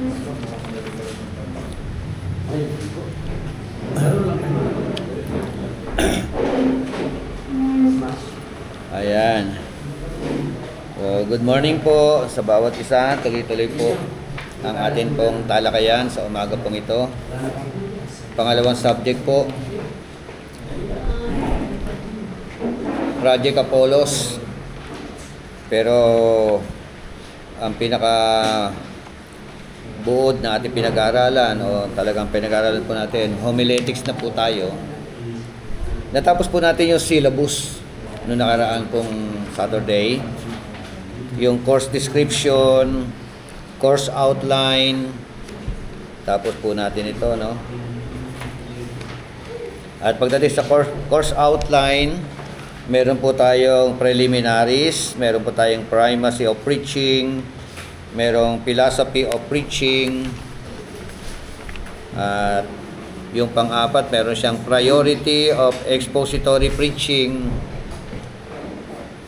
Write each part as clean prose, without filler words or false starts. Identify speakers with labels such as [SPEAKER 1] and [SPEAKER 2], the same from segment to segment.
[SPEAKER 1] Ayan. So, good morning po sa bawat isa. Tuloy-tuloy po ang atin pong talakayan sa umaga pong ito. Pangalawang subject po, Project Apollos. Pero ang pinaka buod na ating pinag-aaralan o talagang pinag-aaralan po natin, homiletics na po tayo. Natapos po natin yung syllabus noong nakaraan pong Saturday. Yung course description, course outline, tapos po natin ito, no? At pagdating sa course outline, meron po tayong preliminaries, meron po tayong primacy of preaching, merong philosophy of preaching, at yung pang-apat, meron siyang priority of expository preaching,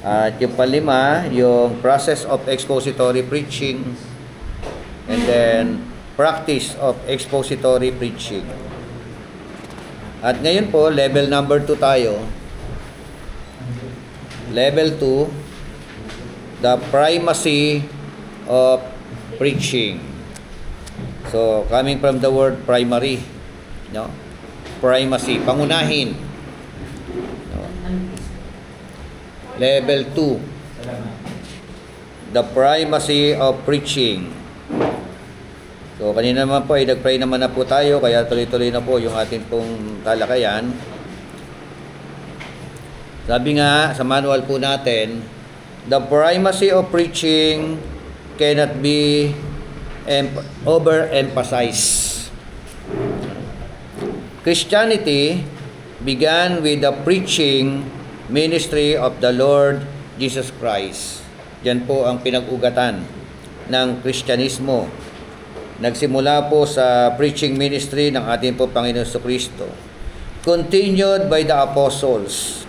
[SPEAKER 1] at yung panlima, yung process of expository preaching, and then practice of expository preaching. At ngayon po, level number 2 tayo. Level 2, the primacy of preaching. So, coming from the word primary, no? Primacy, pangunahin. No? Level 2, the primacy of preaching. So, kanina naman po ay nag-pray naman na po tayo, kaya tuloy-tuloy na po yung ating pong talakayan. Sabi nga sa manual po natin, the primacy of preaching cannot be overemphasized. Christianity began with the preaching ministry of the Lord Jesus Christ. Yan po ang pinag-ugatan ng Kristyanismo. Nagsimula po sa preaching ministry ng ating po Panginoon Jesucristo. Continued by the apostles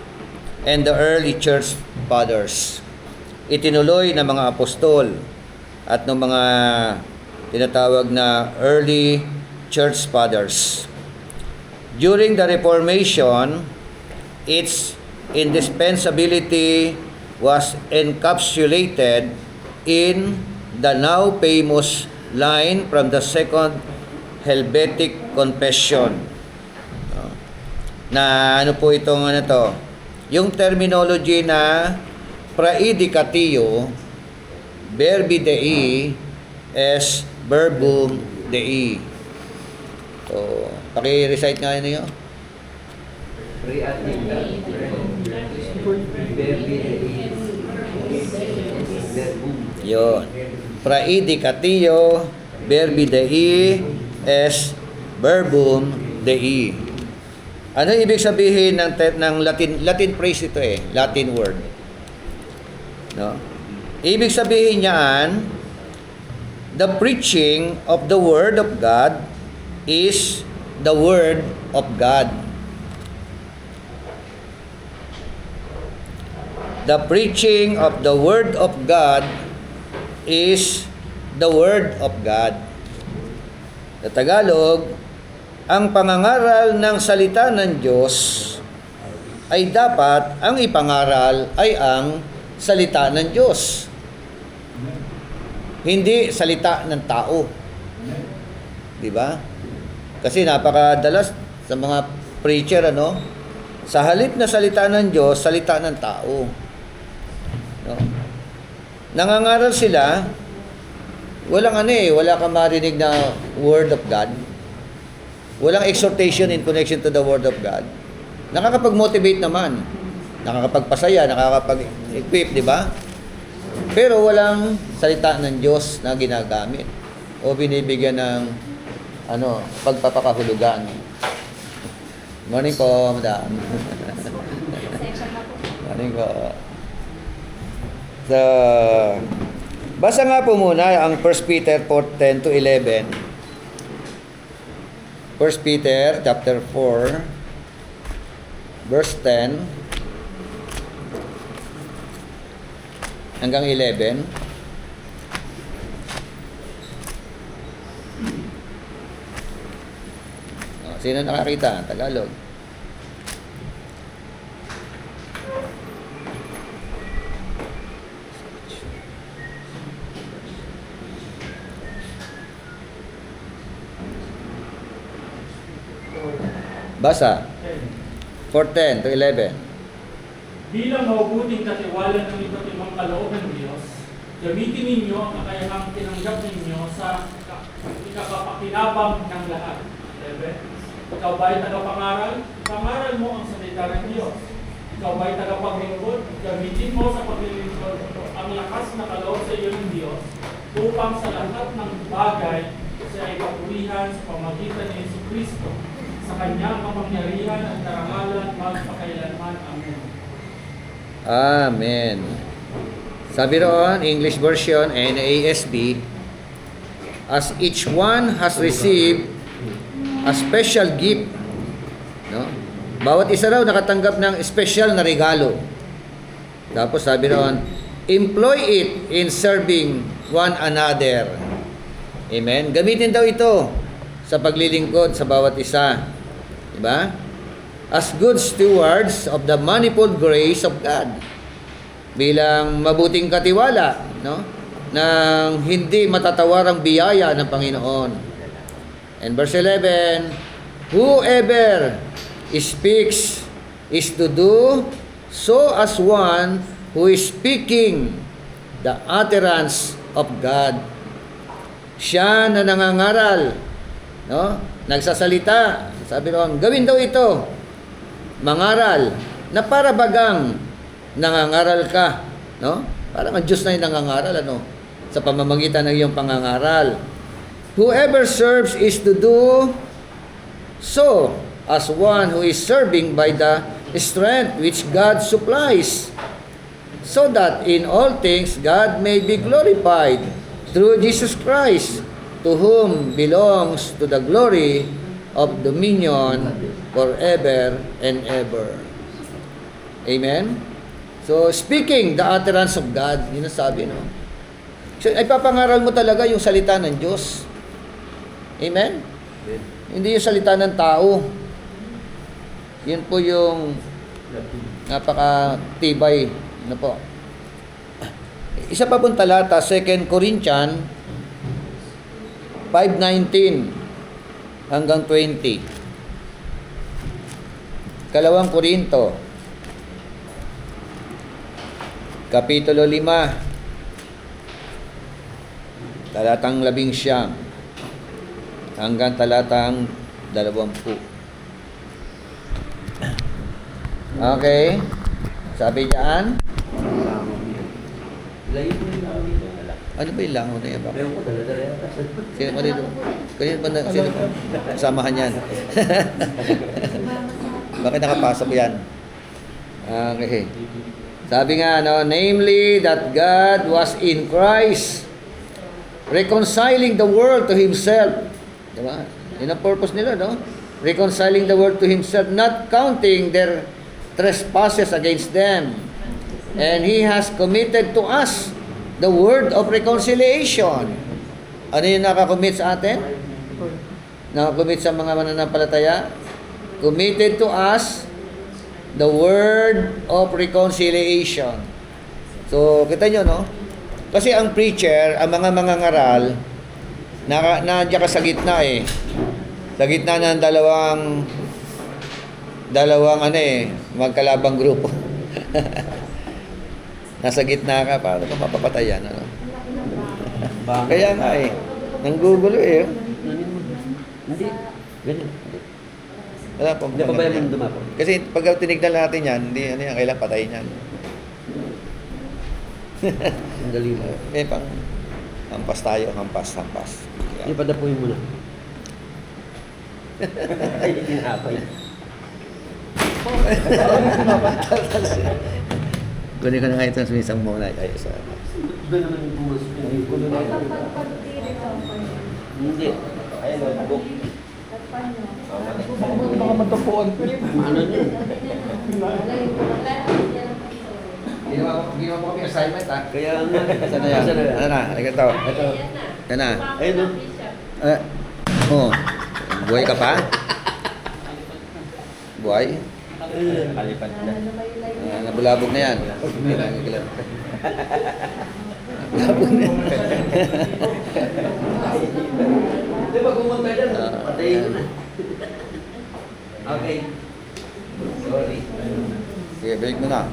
[SPEAKER 1] and the early church fathers. Itinuloy ng mga apostol at ng mga tinatawag na early church fathers. During the Reformation, its indispensability was encapsulated in the now famous line from the Second Helvetic Confession. Na ano po itong ano to? Yung terminology na praedicatio verbi Dei es verbum Dei. So, paki-recite nga niyo. Yun. Praedicatio verbi Dei es verbum Dei. Ano ibig sabihin ng Latin phrase ito Latin word. No? Ibig sabihin niyan, the preaching of the word of God is the word of God. The preaching of the word of God is the word of God. Sa Tagalog, ang pangangaral ng salita ng Diyos ay dapat ang ipangaral ay ang salita ng Diyos. Hindi salita ng tao. Di ba? Kasi napakadalas sa mga preacher, sa halip na salita ng Diyos, salita ng tao. No? Nangangaral sila, wala kang marinig na word of God. Walang exhortation in connection to the word of God. Nakakapag-motivate naman. Nakakapagpasaya, nakakapag-equip, di ba? Pero walang salita ng Diyos na ginagamit o binibigyan ng pagpapakahulugan. Morning po, madam. Morning po. So, basa nga po muna ang 1 Peter 4:10 to 11. 1 Peter chapter 4 verse 10 hanggang 11. Sino nakakita? Tagalog. Basa. 4:10 to 11.
[SPEAKER 2] Bilang mabubuting katiwala ng iba't ibang kaloob ng Diyos, gamitin ninyo ang kakayahang tinanggap ninyo sa ikakapakinabang ng lahat. 11. Ikaw ba'y tagapangaral? Pangaral mo ang salita ng Diyos. Ikaw ba'y tagapaglingkod? Gamitin mo sa paglilingkod ang lakas na kaloob sa iyo ng Diyos upang sa lahat ng bagay sa ipapurihan sa pamagitan ni Jesucristo. Sa kanyang kapangyarihan at karangalan magpakailanman. Amen.
[SPEAKER 1] Amen. Sabi roon, English version, NASB, as each one has received a special gift. No? Bawat isa raw nakatanggap ng special na regalo. Tapos sabi roon, employ it in serving one another. Amen. Gamitin daw ito sa paglilingkod sa bawat isa. Diba? As good stewards of the manifold grace of God. Bilang mabuting katiwala, no? Nang hindi matatawarang biyaya ng Panginoon. And verse 11, whoever speaks is to do so as one who is speaking the utterance of God. Siya na nangangaral, no? Nagsasalita. Sabi roon, gawin daw ito, mangaral, na para bagang nangangaral ka, no? Parang ang Diyos na yung nangangaral, ano? Sa pamamagitan ng iyong pangangaral. Whoever serves is to do so as one who is serving by the strength which God supplies, so that in all things God may be glorified through Jesus Christ, to whom belongs to the glory of dominion forever and ever. Amen? So, speaking the utterance of God, yun ang sabi, no? So, ay papangaral mo talaga yung salita ng Diyos. Amen? Hindi yung salita ng tao. Yun po yung napaka-tibay. Ano po? Isa pa pong talata, 2 Corinthians 5:19 hanggang 20. Kalawang Korinto, Kapitulo 5, talatang 11 hanggang talatang 20. Okay? Sabi diyan, ano ba yung langaw na yan? Sino pa dito? Kanino pa na, sino pa? Samahan yan. Bakit nakapasok yan? Okay. Sabi nga, no, namely that God was in Christ, reconciling the world to Himself. Diba? Yun ang purpose nila, no? Reconciling the world to Himself, not counting their trespasses against them. And He has committed to us the word of reconciliation. Ano yung nakakommit sa atin? Nakakommit sa mga mananampalataya? Committed to us the word of reconciliation. So, kita nyo, no? Kasi ang preacher, ang mga mangangaral, nandiyan ka sa gitna eh. Sa gitna ng dalawang magkalabang grupo. Nasa gitna ka, paano ka mapapatayan? Ano? Kaya nga eh, nanggugulo eh.
[SPEAKER 3] Hindi. Ganyan.
[SPEAKER 1] Wala pong
[SPEAKER 3] Hindi pa ba yung dumapo?
[SPEAKER 1] Kasi pag tinignan natin yan, hindi, kailangan patayin yan.
[SPEAKER 3] Ang dali mo.
[SPEAKER 1] Pang hampas tayo, hampas.
[SPEAKER 3] Hindi pa dapuin mo na. Ay, hinapay.
[SPEAKER 1] Kunin ko na nga itong sumisang muna. Ayos.
[SPEAKER 3] Iba naman yung pumas. Hindi. Ayan o, book.
[SPEAKER 2] Baka matapuan ko yun.
[SPEAKER 3] Ano yun?
[SPEAKER 1] Ginawa mo kami assignment, ha?
[SPEAKER 3] Kaya nga.
[SPEAKER 1] Saan na yan? Ano na? Halika ito.
[SPEAKER 3] Ito.
[SPEAKER 1] Yan na.
[SPEAKER 3] Ayun o.
[SPEAKER 1] Oh. Buhay ka pa? Buhay?
[SPEAKER 3] Kalipad na.
[SPEAKER 1] Nabulabog na yan. Nabulabog na yan.
[SPEAKER 3] Di ba kumunta dyan? Patayin ko na. Okay. Sorry.
[SPEAKER 1] Sige, break mo na.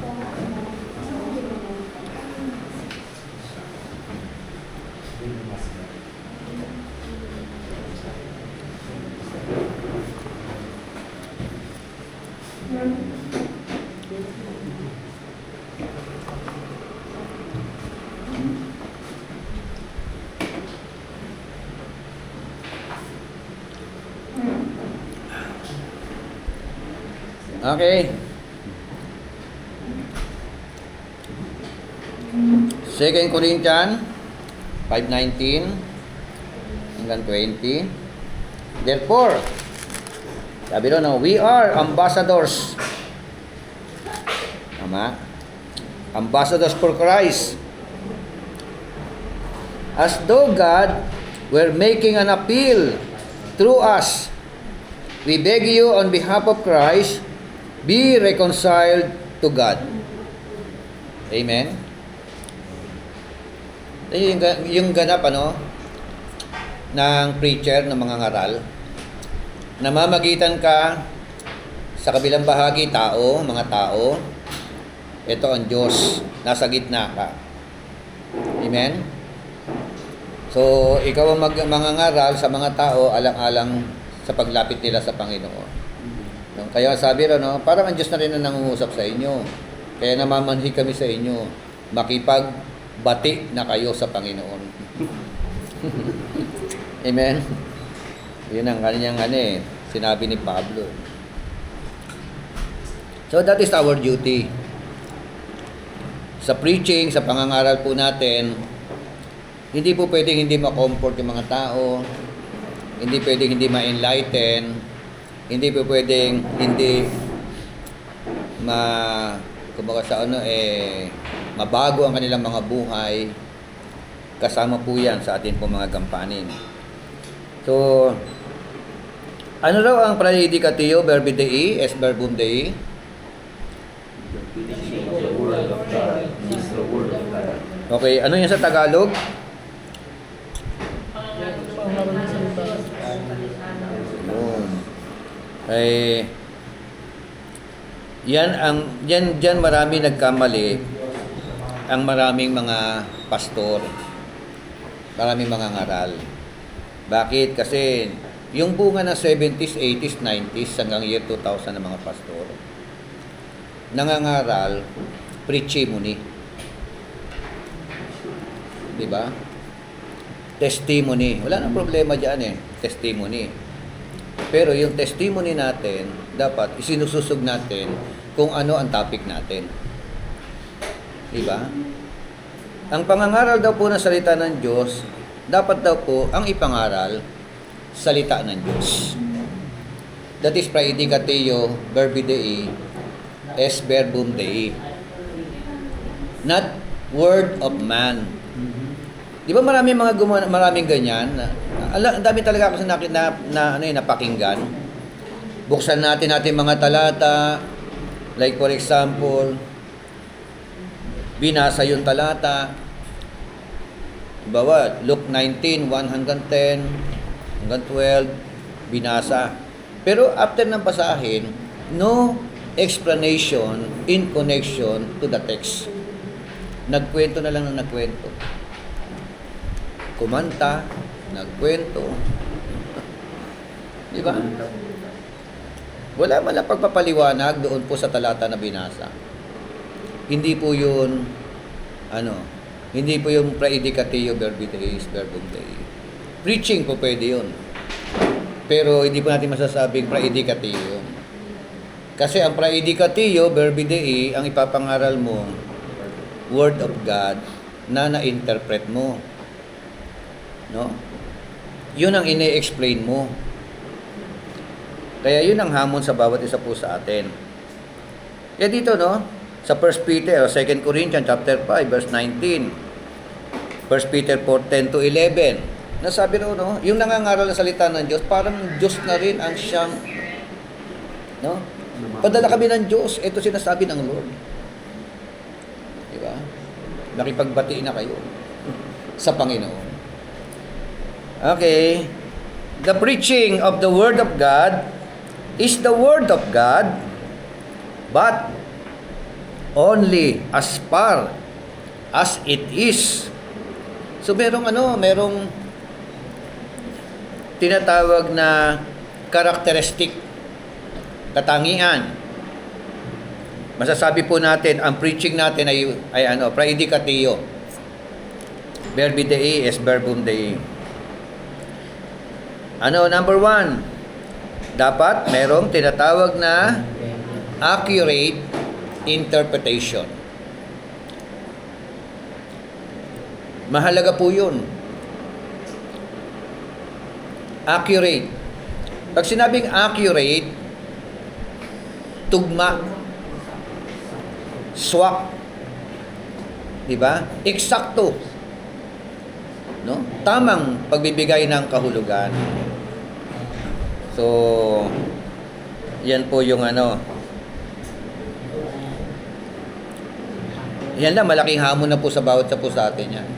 [SPEAKER 1] Okay. Second Corinthians 5:19 hanggang 20. Therefore, sabi doon, no, we are ambassadors. Tama? Ambassadors for Christ. As though God were making an appeal through us. We beg you on behalf of Christ, be reconciled to God. Amen? Yung ganap, ng preacher, ng mga ngaral, namamagitan ka sa kabilang bahagi, mga tao, ito ang Diyos, nasa gitna ka. Amen? So, ikaw ang mga ngaral sa mga tao, alang-alang sa paglapit nila sa Panginoon. Kaya sabi rin, parang ang Diyos na rin ang nangungusap sa inyo. Kaya namamanhi kami sa inyo, makipagbati na kayo sa Panginoon. Amen? Yun ang kanyang sinabi ni Pablo. So that is our duty. Sa preaching, sa pangangaral po natin, hindi po pwedeng hindi ma-comfort yung mga tao, hindi pwedeng hindi ma-enlighten, hindi po pwedeng hindi mabago ang kanilang mga buhay. Kasama po yan sa atin po mga gampanin. So, ano raw ang praedicatio verbi Dei, es verbum Dei? Okay, ano yan sa Tagalog? Yan marami nagkamali ang maraming mga pastor, maraming mga ngaral. Bakit? Kasi yung bunga ng 70s, 80s, 90s hanggang year 2000 ng mga pastor, nangangaral preachimony. Diba? Testimony. Wala nang problema dyan testimony. Pero yung testimony natin, dapat isinususog natin kung ano ang topic natin. Diba? Ang pangangaral daw po ng salita ng Diyos, dapat daw po ang ipangaral salita ng Diyos. That is praedicatio verbi Dei, es verbum Dei. Not word of man. Di ba maraming maraming ganyan? Ang dami talaga ako napakinggan. Buksan natin mga talata, like for example, binasa yung talata. Bawa, Luke 19, 1 hanggang 10, hanggang 12, binasa. Pero after ng basahin, no explanation in connection to the text. Nagkwento na lang ng nagkwento. Kumanta, nagkwento. Di ba? Wala man lang pagpapaliwanag doon po sa talata na binasa. Hindi po yun, hindi po yung praedicatio verbi Dei, verbum Dei. Preaching po pwede yun. Pero hindi po natin masasabing praedicatio yun. Kasi ang praedicatio verbi Dei, ang ipapangaral mo, Word of God, na na-interpret mo. No? Yun ang ine-explain mo. Kaya yun ang hamon sa bawat isa po sa atin. Kaya dito, sa 1 Peter o 2 Corinthians chapter 5 verse 19. 1 Peter 4:10 to 11. Nasabi raw, yung nangangaral ng salita ng Diyos, parang Diyos na rin ang siyang Padala kami ng Diyos. Ito sinasabi ng Lord. Di ba? Nakipagbatiin na kayo sa Panginoon. Okay. The preaching of the Word of God is the Word of God, but only as far as it is. So merong tinatawag na characteristic, katangian. Masasabi po natin, ang preaching natin ay praedicatio. Verbi Dei es verbum Dei. Number 1, dapat merong tinatawag na accurate interpretation. Mahalaga po yun. Accurate. Pag sinabing accurate, tugma, swak, di ba? Eksakto. No? Tamang pagbibigay ng kahulugan. So, yan po yung yan lang, malaking hamon na po sa bawat sa po sa atin yan.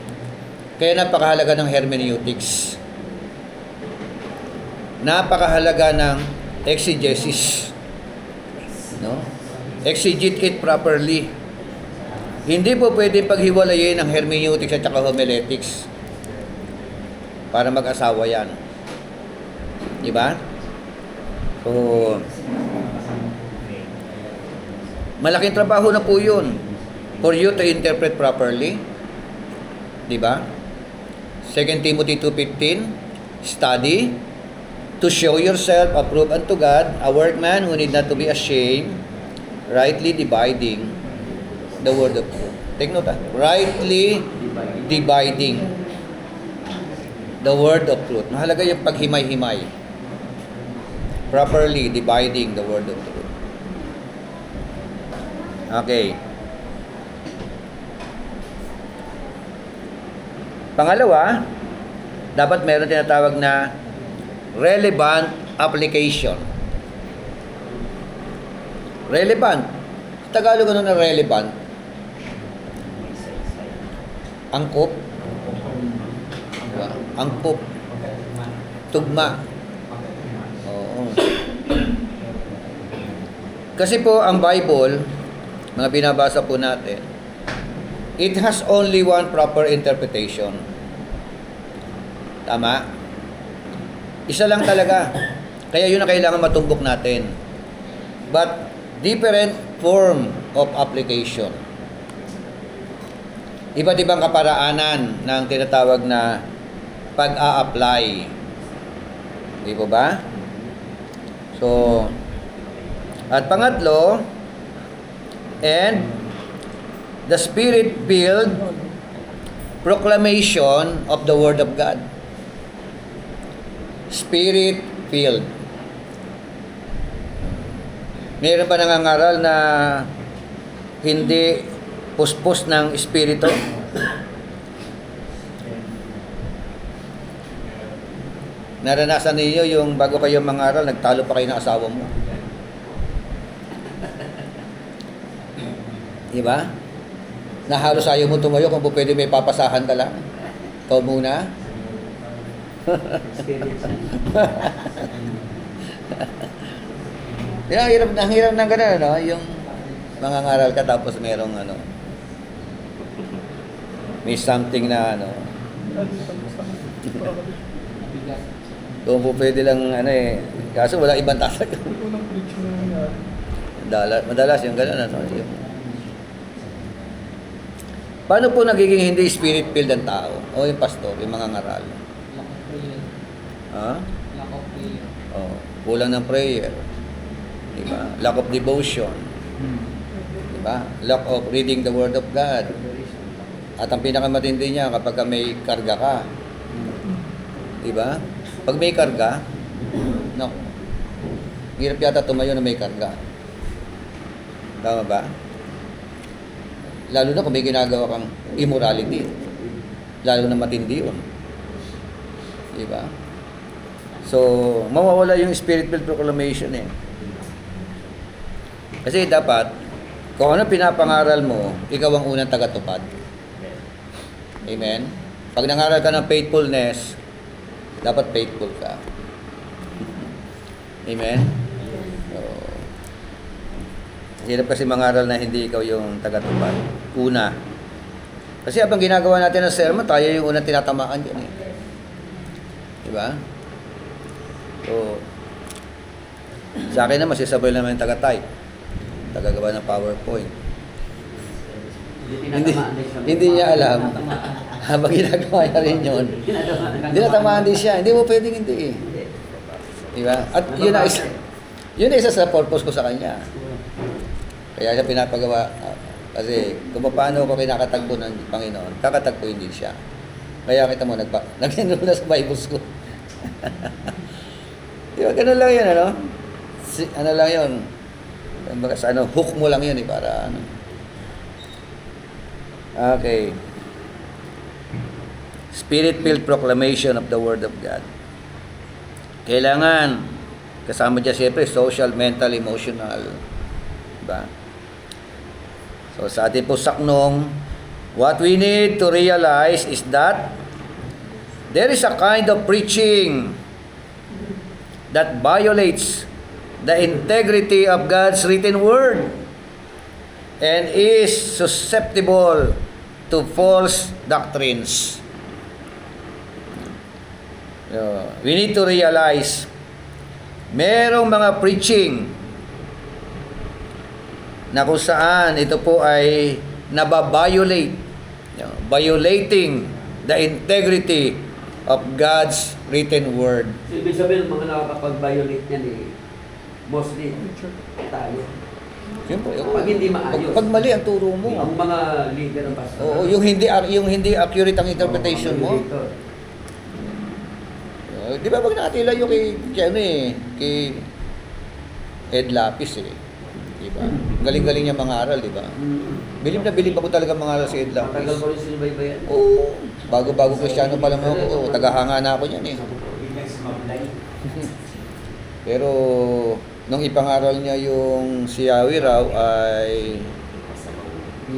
[SPEAKER 1] Kaya napakahalaga ng hermeneutics. Napakahalaga ng exegesis. No? Exegete it properly. Hindi po pwede paghiwalayin ang hermeneutics at saka homiletics para mag-asawa yan. Diba? So, malaking trabaho na po yun for you to interpret properly. Diba? 2 Timothy 2:15, study to show yourself approved unto God, a workman who need not to be ashamed, rightly dividing the word of truth. Take note, rightly dividing the word of truth. Mahalaga yung paghimay-himay. Properly dividing the word of truth. Okay. Pangalawa, dapat meron tinatawag na relevant application. Relevant. Sa Tagalog na relevant? Angkop. Angkop. Tugma. Oo. Kasi po ang Bible, mga binabasa po natin, it has only one proper interpretation. Tama? Isa lang talaga. Kaya yun ang kailangan matumbok natin. But different form of application. Iba't ibang kaparaanan ng tinatawag na pag-a-apply. Di po ba? So, at pangatlo, and the Spirit-filled proclamation of the Word of God. Spirit-filled. Mayroon ba nangangaral na hindi puspos ng Espiritu? Naranasan niyo yung bago kayo mangaral, nagtalo pa kayo ng asawa mo. Diba? Na halos ayaw mo tumayo kung pwede may papasahan ka lang. Ikaw muna. Ang hirap ng gano'n, no? Yung mangangaral ka tapos merong may something na kung po pwede lang kaso wala ibang tatag. Madalas yung gano'n, yung paano po nagiging hindi spirit-filled ang tao? O yung pastor, yung mga ngaral? Ha?
[SPEAKER 4] Lack of prayer.
[SPEAKER 1] Oh, kulang ng prayer. Diba? Lack of devotion. Diba? Lack of reading the Word of God. At ang pinakamatindi niya kapag may karga ka. Diba? Pag may karga, naku, hirap yata tumayo na may karga. Tama ba? Lalo na kung may ginagawa kang immorality. Lalo na matindi yun. Diba? So, mawawala yung spirit-filled proclamation . Kasi dapat, kung ano pinapangaral mo, ikaw ang unang tagatupad. Amen? Pag nangaral ka ng faithfulness, dapat faithful ka. Amen? So, hirap kasi mangaral na hindi ikaw yung tagatupad. Una. Kasi habang ginagawa natin ng sermon, tayo yung unang tinatamaan dyan eh. Diba? So, sa akin naman, sisabay naman yung taga-type. Tagagawa ng PowerPoint. Hindi niya alam. Habang ginagawa niya rin yun. Hindi natamaan din siya. Hindi mo pwedeng hindi eh. Diba? At yun na isa sa purpose ko sa kanya. Kaya siya pinapagawa. Kasi kung paano ako kinakatagpo ng Panginoon, kakatagpuin din siya. Kaya kita mo, nag-enroll na sa Bible School. Diba? Ganun lang yun, ano? Ano lang yun? Hook mo lang yun eh, para ano. Okay. Spirit-filled proclamation of the Word of God. Kailangan, kasama dyan siyempre, social, mental, emotional. Diba? So, sa ating po saknong, what we need to realize is that there is a kind of preaching that violates the integrity of God's written Word and is susceptible to false doctrines. We need to realize merong mga preaching na kung saan ito po ay nababiolate, violating the integrity of God's written Word.
[SPEAKER 3] So, ibig sabihin, mga nakakapag-violate yan eh, mostly tayo.
[SPEAKER 1] Siyempre,
[SPEAKER 3] Pag hindi maayos.
[SPEAKER 1] Pag mali ang turo mo.
[SPEAKER 3] Ang mga leader ng pastor.
[SPEAKER 1] Oo, yung hindi accurate ang interpretation mo. Di ba pag nakatila yung kay Ed Lapis eh. Di ba? Galing-galing niya mangaral, di ba? Bilib na bilib ako talaga mangaral si Ed
[SPEAKER 3] Matagal
[SPEAKER 1] Lapis.
[SPEAKER 3] ko rin sinubaybayan.
[SPEAKER 1] Oo. Bago-bago Kristiyano pa lang ako. Tagahanga na ako niyan eh. Pero nung ipangaral niya yung si Yahweh raw ay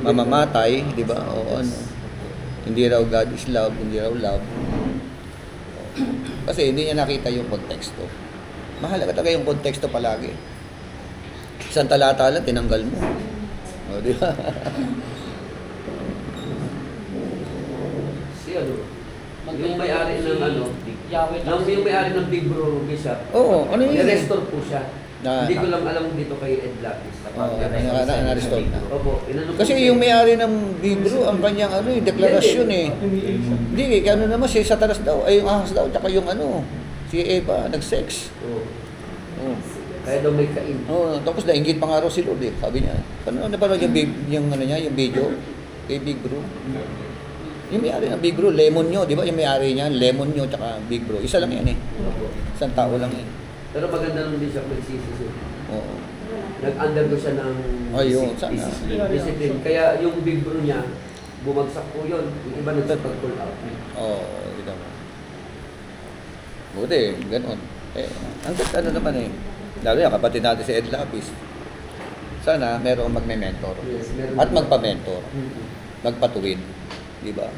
[SPEAKER 1] mamamatay, di ba? O ano. Hindi raw God is love, hindi raw love. Kasi hindi niya nakita yung konteksto. Mahalaga talaga yung konteksto palagi. Isang talata lang, tinanggal mo. O, di ba?
[SPEAKER 3] Si ano, yung may-ari ng ano, yung may-ari ng Big Bro Bishop,
[SPEAKER 1] Oo, ano yun?
[SPEAKER 3] i-restore po siya.
[SPEAKER 1] Na-
[SPEAKER 3] Hindi ko lang alam dito kay Ed Lapis.
[SPEAKER 1] Na-restore na.
[SPEAKER 3] Opo, inano po
[SPEAKER 1] Kasi
[SPEAKER 3] siya.
[SPEAKER 1] yung may-ari ng libro, ang kanyang deklarasyon eh. Hindi, ano naman, si Satanas daw, ay yung ahas daw, tsaka yung si Eva, nag-sex.
[SPEAKER 3] Oo.
[SPEAKER 1] Oh.
[SPEAKER 3] Kaya daw may kain.
[SPEAKER 1] Oh, tapos nainggit pa nga raw si Lord eh. Sabi niya, ano napanood yung video kay Big Bro? Yung may-ari ng Big Bro, Lemon Nyo, di ba? Yung may-ari niya, Lemon Nyo, tsaka Big Bro. Isa lang yan eh.
[SPEAKER 3] Opo.
[SPEAKER 1] Isang tao lang eh.
[SPEAKER 3] Pero maganda nung Bishop nagsisisi.
[SPEAKER 1] Oo.
[SPEAKER 3] Nag-undergo siya ng
[SPEAKER 1] Ayun, sana.
[SPEAKER 3] discipline. Kaya yung Big Bro niya, bumagsak po yun. Yung iba nagpag-pull out.
[SPEAKER 1] Oo, ito mo. Buti, ganun. Eh, ang ano naman eh. Lalo yan, kapatid natin si Ed Lapis. Sana merong magme-mentor.
[SPEAKER 3] Yes, meron.
[SPEAKER 1] At magpa-mentor.
[SPEAKER 3] Mhm.
[SPEAKER 1] Magpatuwid. Di ba?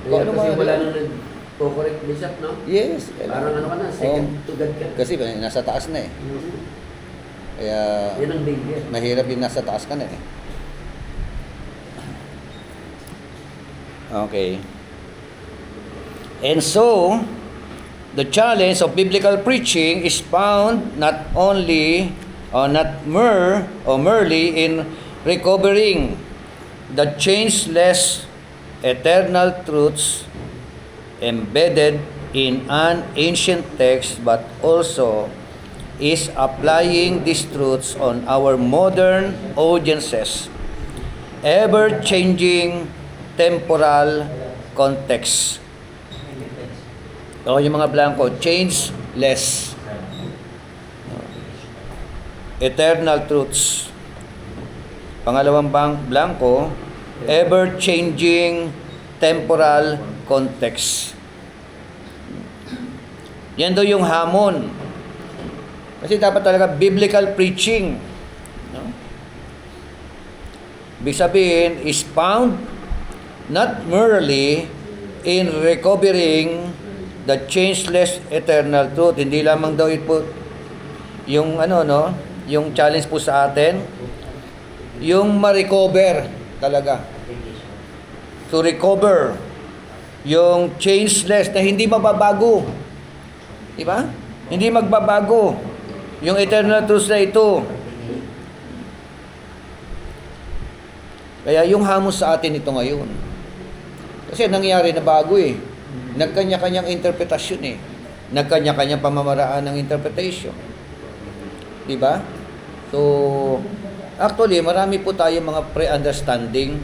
[SPEAKER 3] Kaya kasi
[SPEAKER 1] man-
[SPEAKER 3] wala nang nag-correct Bishop, no?
[SPEAKER 1] Yes.
[SPEAKER 3] Parang ano ka na, second to God ka.
[SPEAKER 1] Kasi nasa taas na eh.
[SPEAKER 3] Mhm.
[SPEAKER 1] Kaya
[SPEAKER 3] Yan ang danger.
[SPEAKER 1] mahirap yung nasa taas ka na eh. Okay. And so, the challenge of biblical preaching is found not only or not merely in recovering the changeless eternal truths embedded in an ancient text, but also is applying these truths on our modern audiences, ever-changing temporal context. O yung mga blanco, changeless. Eternal truths. Pangalawang blanco, ever-changing temporal context. Yan daw yung hamon. Kasi dapat talaga biblical preaching. No? Ibig sabihin, is found not merely in recovering the changeless eternal truth. Hindi lamang daw ito yung yung challenge po sa atin, yung ma-recover talaga. To recover yung changeless na hindi mababago. Diba? Hindi magbabago yung eternal truth na ito. Kaya yung hamon sa atin ito ngayon. Kasi nangyari na bago eh. Nagkanya-kanyang interpretasyon eh. Nagkanya-kanyang pamamaraan ng interpretation. Diba? So, actually, marami po tayo mga pre-understanding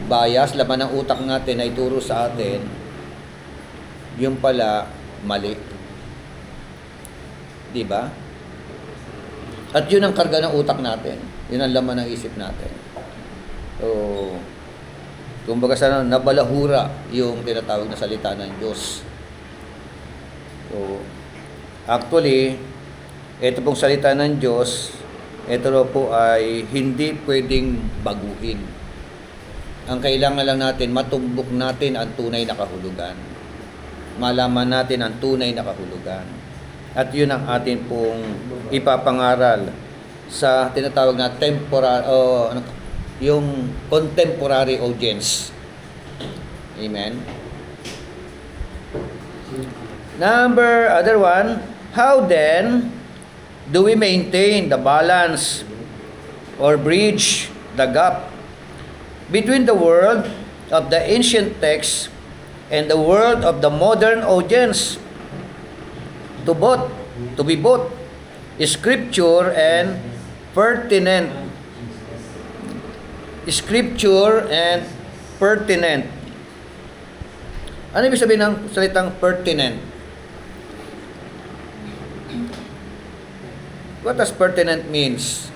[SPEAKER 1] bias, laman ng utak natin ay turo sa atin, yung pala, mali. Diba? At yun ang karga ng utak natin. Yun ang laman ng isip natin. So, kumbaga sana nabalahura yung tinatawag na salita ng Diyos. So, actually, ito pong salita ng Diyos, ito po ay hindi pwedeng baguhin. Ang kailangan lang natin, matumbok natin ang tunay na kahulugan. Malaman natin ang tunay na kahulugan. At yun ang atin pong ipapangaral sa tinatawag na yung contemporary audience. Amen. Other one, how then do we maintain the balance or bridge the gap between the world of the ancient text and the world of the modern audience to be both scripture and pertinent. Scripture and pertinent. Ano ibig sabihin ng salitang pertinent? What does pertinent means?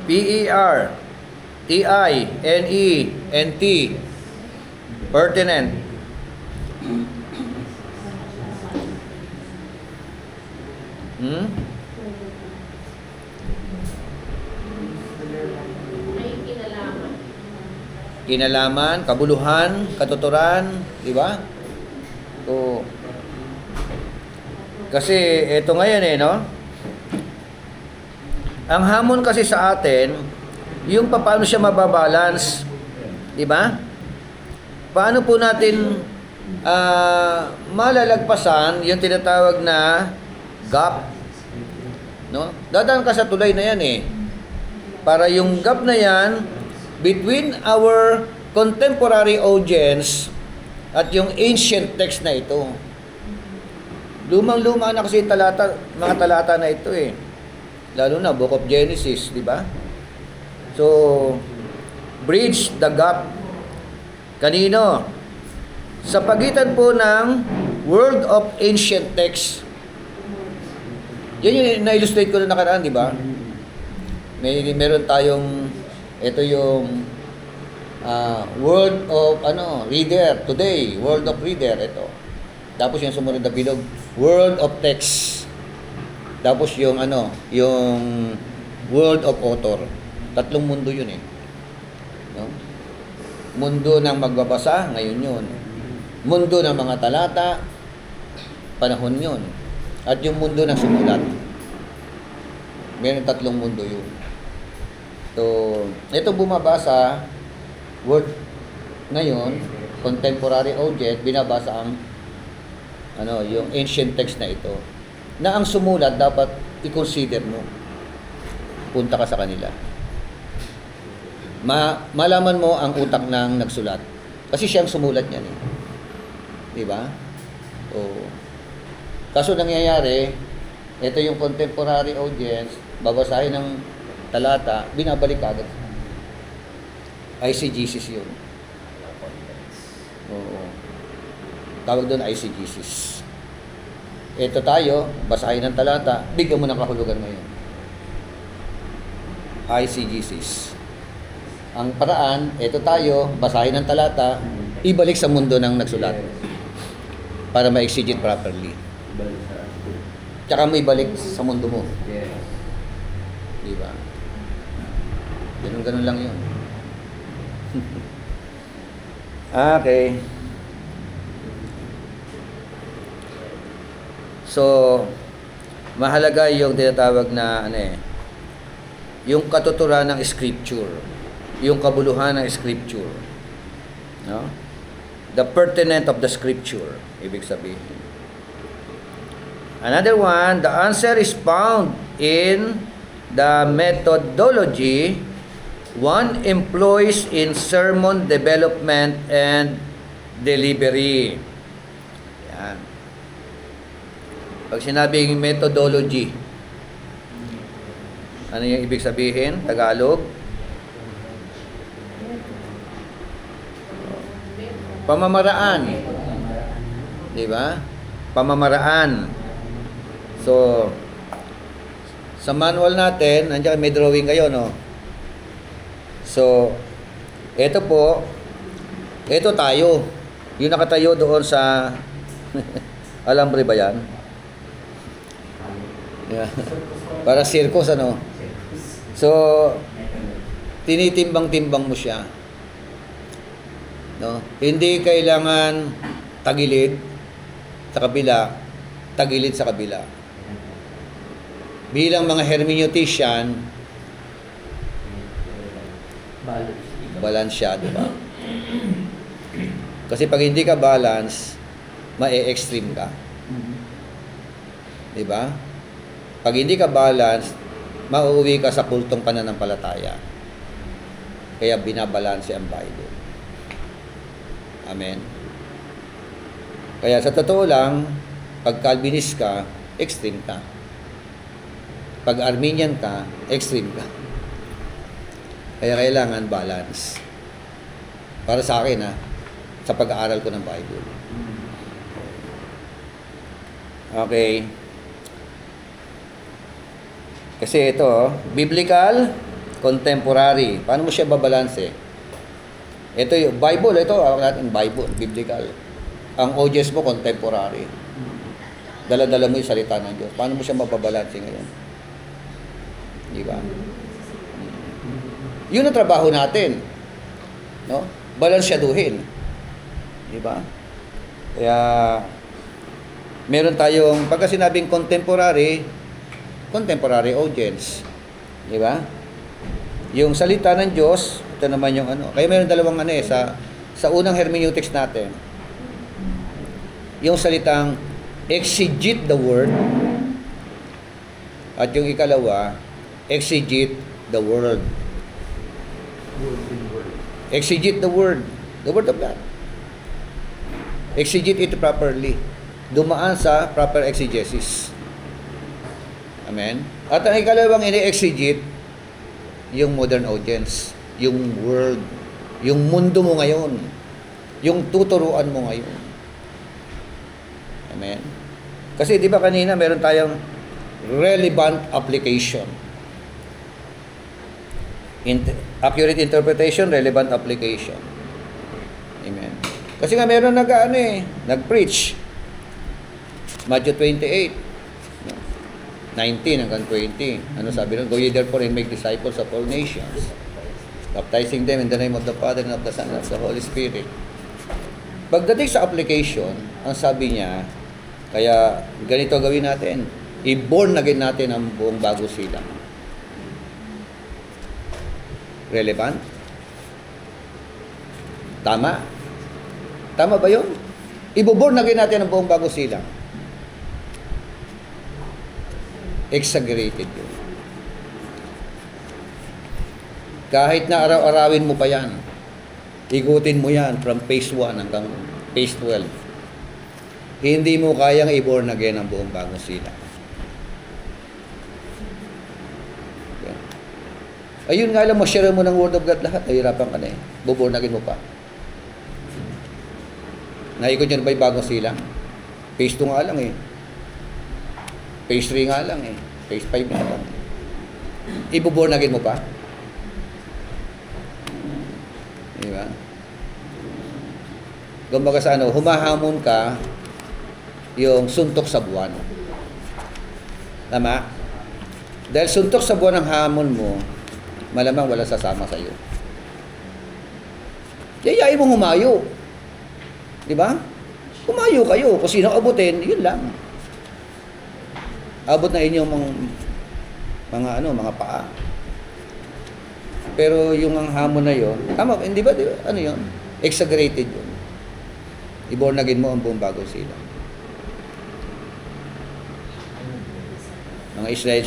[SPEAKER 1] P-E-R-T-I-N-E-N-T. Pertinent. Kinalaman, kabuluhan, katuturan, di ba? So, kasi ito ngayon no? Ang hamon kasi sa atin, yung paano siya mababalance, di ba? Paano po natin malalagpasan yung tinatawag na gap, no? Dadaan ka sa tulay na yan eh. Para yung gap na yan between our contemporary audience at yung ancient text na ito. Lumang-luma na kasi mga talata na ito eh. Lalo na Book of Genesis, di ba? So, bridge the gap. Kanino? Sa pagitan po ng world of ancient text. Yan yung na-illustrate ko na nakaraan, di ba? Meron tayong, ito yung world of reader today, world of reader, ito. Tapos yung sumunod na bilog, world of text. Tapos yung yung world of author. Tatlong mundo yun eh. No? Mundo ng magbabasa, ngayon yun. Mundo ng mga talata, panahon yun. At yung mundo ng sumulat. Meron tatlong mundo yun. So, ito bumabasa, word ngayon, contemporary audience, binabasa ang yung ancient text na ito. Na ang sumulat dapat i-consider mo. Punta ka sa kanila. Malaman mo ang utak ng nagsulat. Kasi siyang sumulat niyan eh. Di ba? So, kaso nangyayari, ito yung contemporary audience, babasahin ng talata, binabalik agad. ICGCs yun. Oo. Tawag doon ICGCs. Ito tayo, basahin ng talata, bigyan mo ng kahulugan ngayon. ICGCs. Ang paraan, ito tayo, basahin ng talata, ibalik sa mundo ng nagsulat. Para ma-exegete properly. Tsaka mo ibalik sa mundo mo. Di ba? Ganun lang yun. Okay. So, mahalaga yung tinatawag na yung katuturan ng scripture, yung kabuluhan ng scripture, no? The pertinent of the scripture, ibig sabihin. Another one, the answer is found in the methodology one employs in sermon development and delivery. Yan. Pag sinabing methodology, ano yung ibig sabihin? Tagalog? Pamamaraan. Di ba? Pamamaraan. So, sa manual natin, nandiyan may drawing kayo, no? So, ito po, ito tayo. Yung nakatayo doon sa alambre ba yan? Yeah. Para circus, ano? So, tinitimbang-timbang mo siya. No? Hindi kailangan tagilid sa kabila, tagilid sa kabila. Bilang mga hermeneutician, balance siya, di ba? Kasi pag hindi ka balance, ma-extreme ka. Di ba? Pag hindi ka balance, mauuwi ka sa kultong pananampalataya. Kaya binabalanse ang Bible. Amen. Kaya sa totoo lang, pag Calvinist ka, extreme ka. Pag Arminian ka, extreme ka. Kaya kailangan balance. Para sa akin, sa pag-aaral ko ng Bible. Okay. Kasi ito, biblical, contemporary. Paano mo siya babalanse? Ito yung Bible, ito ang ating Bible, biblical. Ang audience mo, contemporary. Dala-dala mo yung salita ng Diyos. Paano mo siya mababalanse ngayon? Di ba? Yun ang trabaho natin. No? Balansyaduhin. Di ba? Kaya, meron tayong, pagka sinabing contemporary audience. Di ba? Yung salita ng Diyos, ito naman yung Kaya meron dalawang sa unang hermeneutics natin. Yung salitang exegete the word at yung ikalawa, exegete the word. Exegete the word of God. Exegete it properly. Dumaan sa proper exegesis. Amen? At ang ikalawang ini-exegete, yung modern audience, yung world, yung mundo mo ngayon, yung tuturuan mo ngayon. Amen? Kasi di ba kanina meron tayong relevant application. Accurate interpretation, relevant application. Amen. Kasi nga meron nag-preach. Matthew 28, 19 hanggang 20. Ano sabi nun? Go ye therefore and make disciples of all nations, baptizing them in the name of the Father and of the Son and of the Holy Spirit. Pagdating sa application, ang sabi niya, kaya ganito gawin natin. I-born again natin ang buong bago silang. Relevant? Tama? Tama ba yun? I-born again natin ang buong bago silang. Exaggerated yun. Kahit na araw-arawin mo pa yan, ikutin mo yan from phase 1 hanggang phase 12. Hindi mo kayang i-born again ang buong bagong silang. Okay. Ayun nga lang, share mo ng Word of God lahat, nahirapan ka na eh. Buborn again mo pa. Naikot yun ba yung bagong silang? Phase 2 nga lang eh. Phase 3 nga lang eh. Phase 5 nga lang. Ibuborn again mo pa? Diba? Kumbaga sa humahamon ka yung suntok sa buwan. Tama? Dahil suntok sa buwan ng hamon mo, malamang wala sasama sa iyo. Yayain mo humayo. Di ba? Humayo kayo. Kung sino abutin, yun lang. Abot na inyong mga paa. Pero yung ang hamon na yun, tama, hindi ba? Ano yun? Exaggerated yun. I-born again mo ang buong bagong sila. Mga Israel.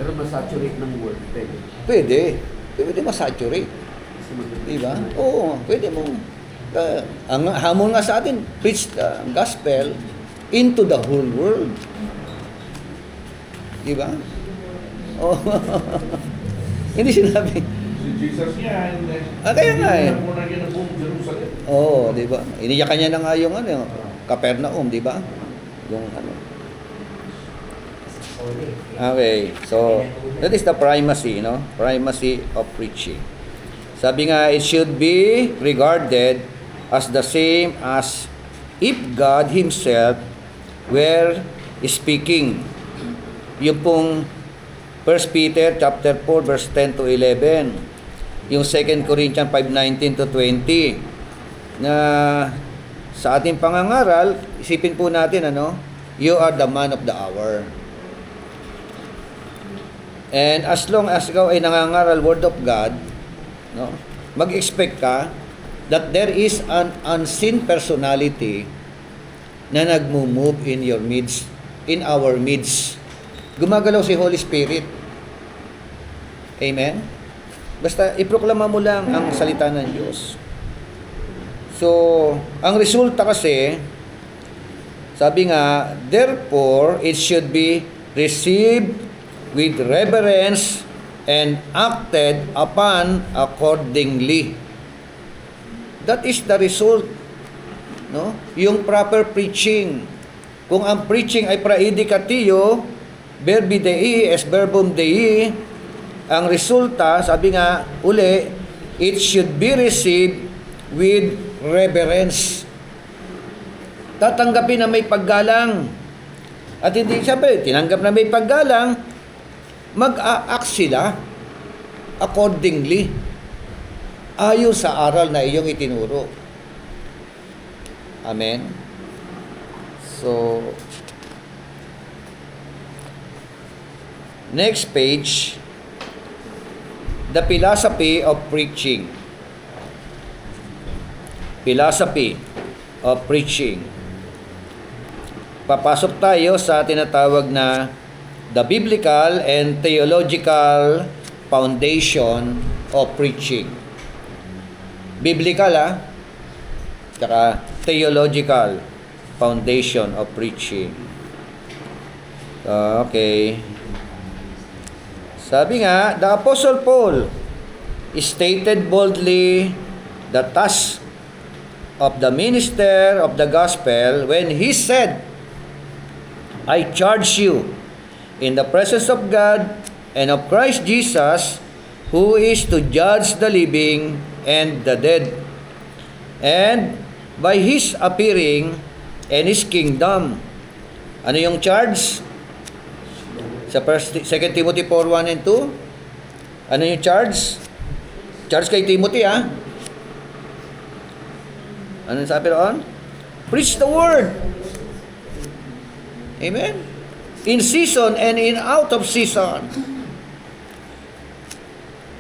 [SPEAKER 3] Pero masaturate ng word.
[SPEAKER 1] Pwede. Pwede masaturate. Diba? Oo, pwede mo. Ang hamon nga sa atin, preach the gospel into the whole world. Diba? Oh. Hindi sinabi.
[SPEAKER 4] Si Jesus niya,
[SPEAKER 1] Kaya nga eh.
[SPEAKER 4] muna niya ng buong Jerusalem.
[SPEAKER 1] Oo, di ba? Iniyakan niya na nga yung Capernaum, di ba? Yung ano. Okay, so that is the primacy, no? Primacy of preaching. Sabi nga, it should be regarded as the same as if God Himself were speaking. Yung pong 1 Peter chapter 4 verse 10 to 11. Yung 2 Corinthians 5:19 to 20. Na sa ating pangangaral, isipin po natin you are the man of the hour. And as long as ikaw ay nangangaral word of God, no, mag-expect ka that there is an unseen personality na nagmo-move in your midst, in our midst. Gumagalaw si Holy Spirit. Amen? Basta iproklama mo lang ang salita ng Diyos. So, ang resulta kasi, sabi nga, therefore, it should be received with reverence and acted upon accordingly. That is the result. No? Yung proper preaching. Kung ang preaching ay praedicatio, verbi Dei es verbum Dei, ang resulta, sabi nga, uli, it should be received with reverence. Tatanggapin na may paggalang. At hindi, siyempre, tinanggap na may paggalang, mag-a-act sila accordingly ayon sa aral na iyong itinuro. Amen? So, next page, the philosophy of preaching. Philosophy of preaching. Papasok tayo sa tinatawag na the biblical and theological foundation of preaching. Biblical, tsaka theological foundation of preaching. Okay. Sabi nga, the Apostle Paul stated boldly the task of the minister of the gospel when he said, I charge you in the presence of God and of Christ Jesus, who is to judge the living and the dead, and by His appearing and His kingdom. Ano yung charge? Sa 2 Timothy 4:1 and 2. Ano yung charge? Charge kay Timothy, Ano sabi roon? Preach the word. Amen? In season and in out of season.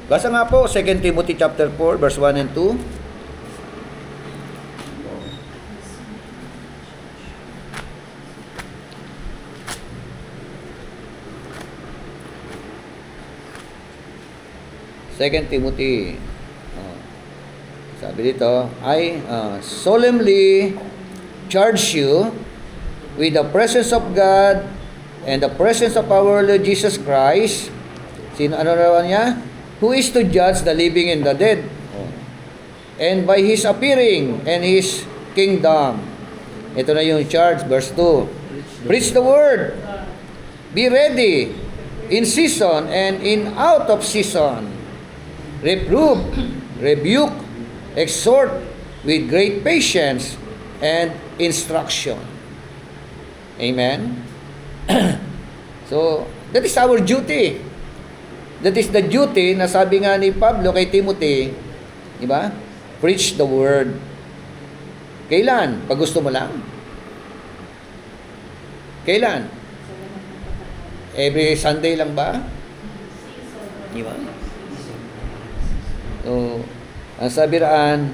[SPEAKER 1] Basa nga po, 2 Timothy chapter 4, verse 1 and 2. Second Timothy. Sabi dito, I solemnly charge you with the presence of God and the presence of our Lord Jesus Christ. Ano raw niya? Who is to judge the living and the dead. And by His appearing and His kingdom. Ito na yung charge, verse 2. Preach the word. Be ready in season and in out of season. Reprove, rebuke, exhort with great patience and instruction. Amen? So, That is our duty. That is the duty na sabi nga ni Pablo kay Timothy, di ba? Preach the word. Kailan? Pag gusto mo lang? Kailan? Every Sunday lang ba? Di ba? So, ang sabi raan,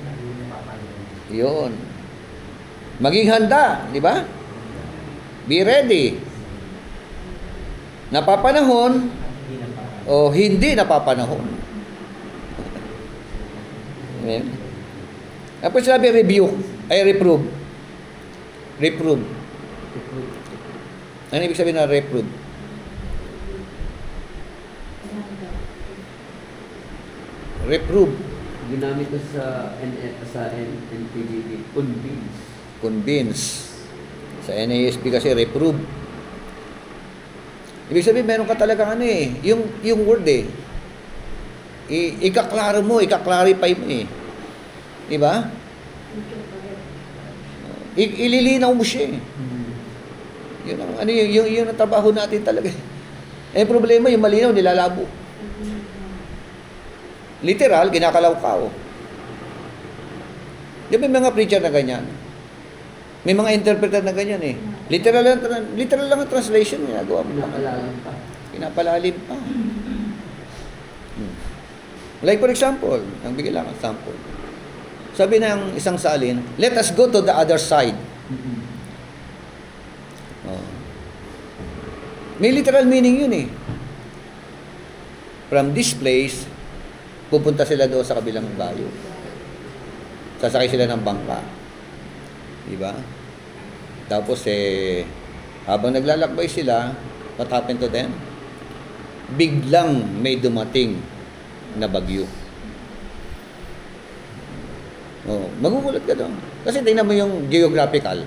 [SPEAKER 1] yun. Maging handa, di ba? Be ready. Napapanahon o hindi napapanahon. Amen. Tapos sabi rebuke, ay reprove. Reprove. Ano ibig sabihin na reprove? Reprove.
[SPEAKER 3] Ginamit ko sa NPGP, convince.
[SPEAKER 1] Convince. Sa NASB kasi reprove. Ibig sabihin, meron ka talagang ano eh, yung word eh. Ikaklaro mo, ikaklarify mo eh. Di ba? Ililinaw mo siya eh. Yun ang, ano yun ang trabaho natin talaga eh. Eh, problema, yung malinaw, nilalabo. Literal, ginakalaw-kaw. Di ba may mga preacher na ganyan? May mga interpreter na ganyan eh. Literal lang ang translation ginagawa mo. Pinapalalim pa. Like for example, ang bigay lang ang sample. Sabi ng isang salin, let us go to the other side. Oh. May literal meaning yun eh. From this place, pupunta sila doon sa kabilang bayo. Sasakay sila ng bangka. Diba? Tapos habang naglalakbay sila, what happened to them? Biglang may dumating na bagyo. Oh, magugulat ka doon. Kasi tingnan mo yung geographical.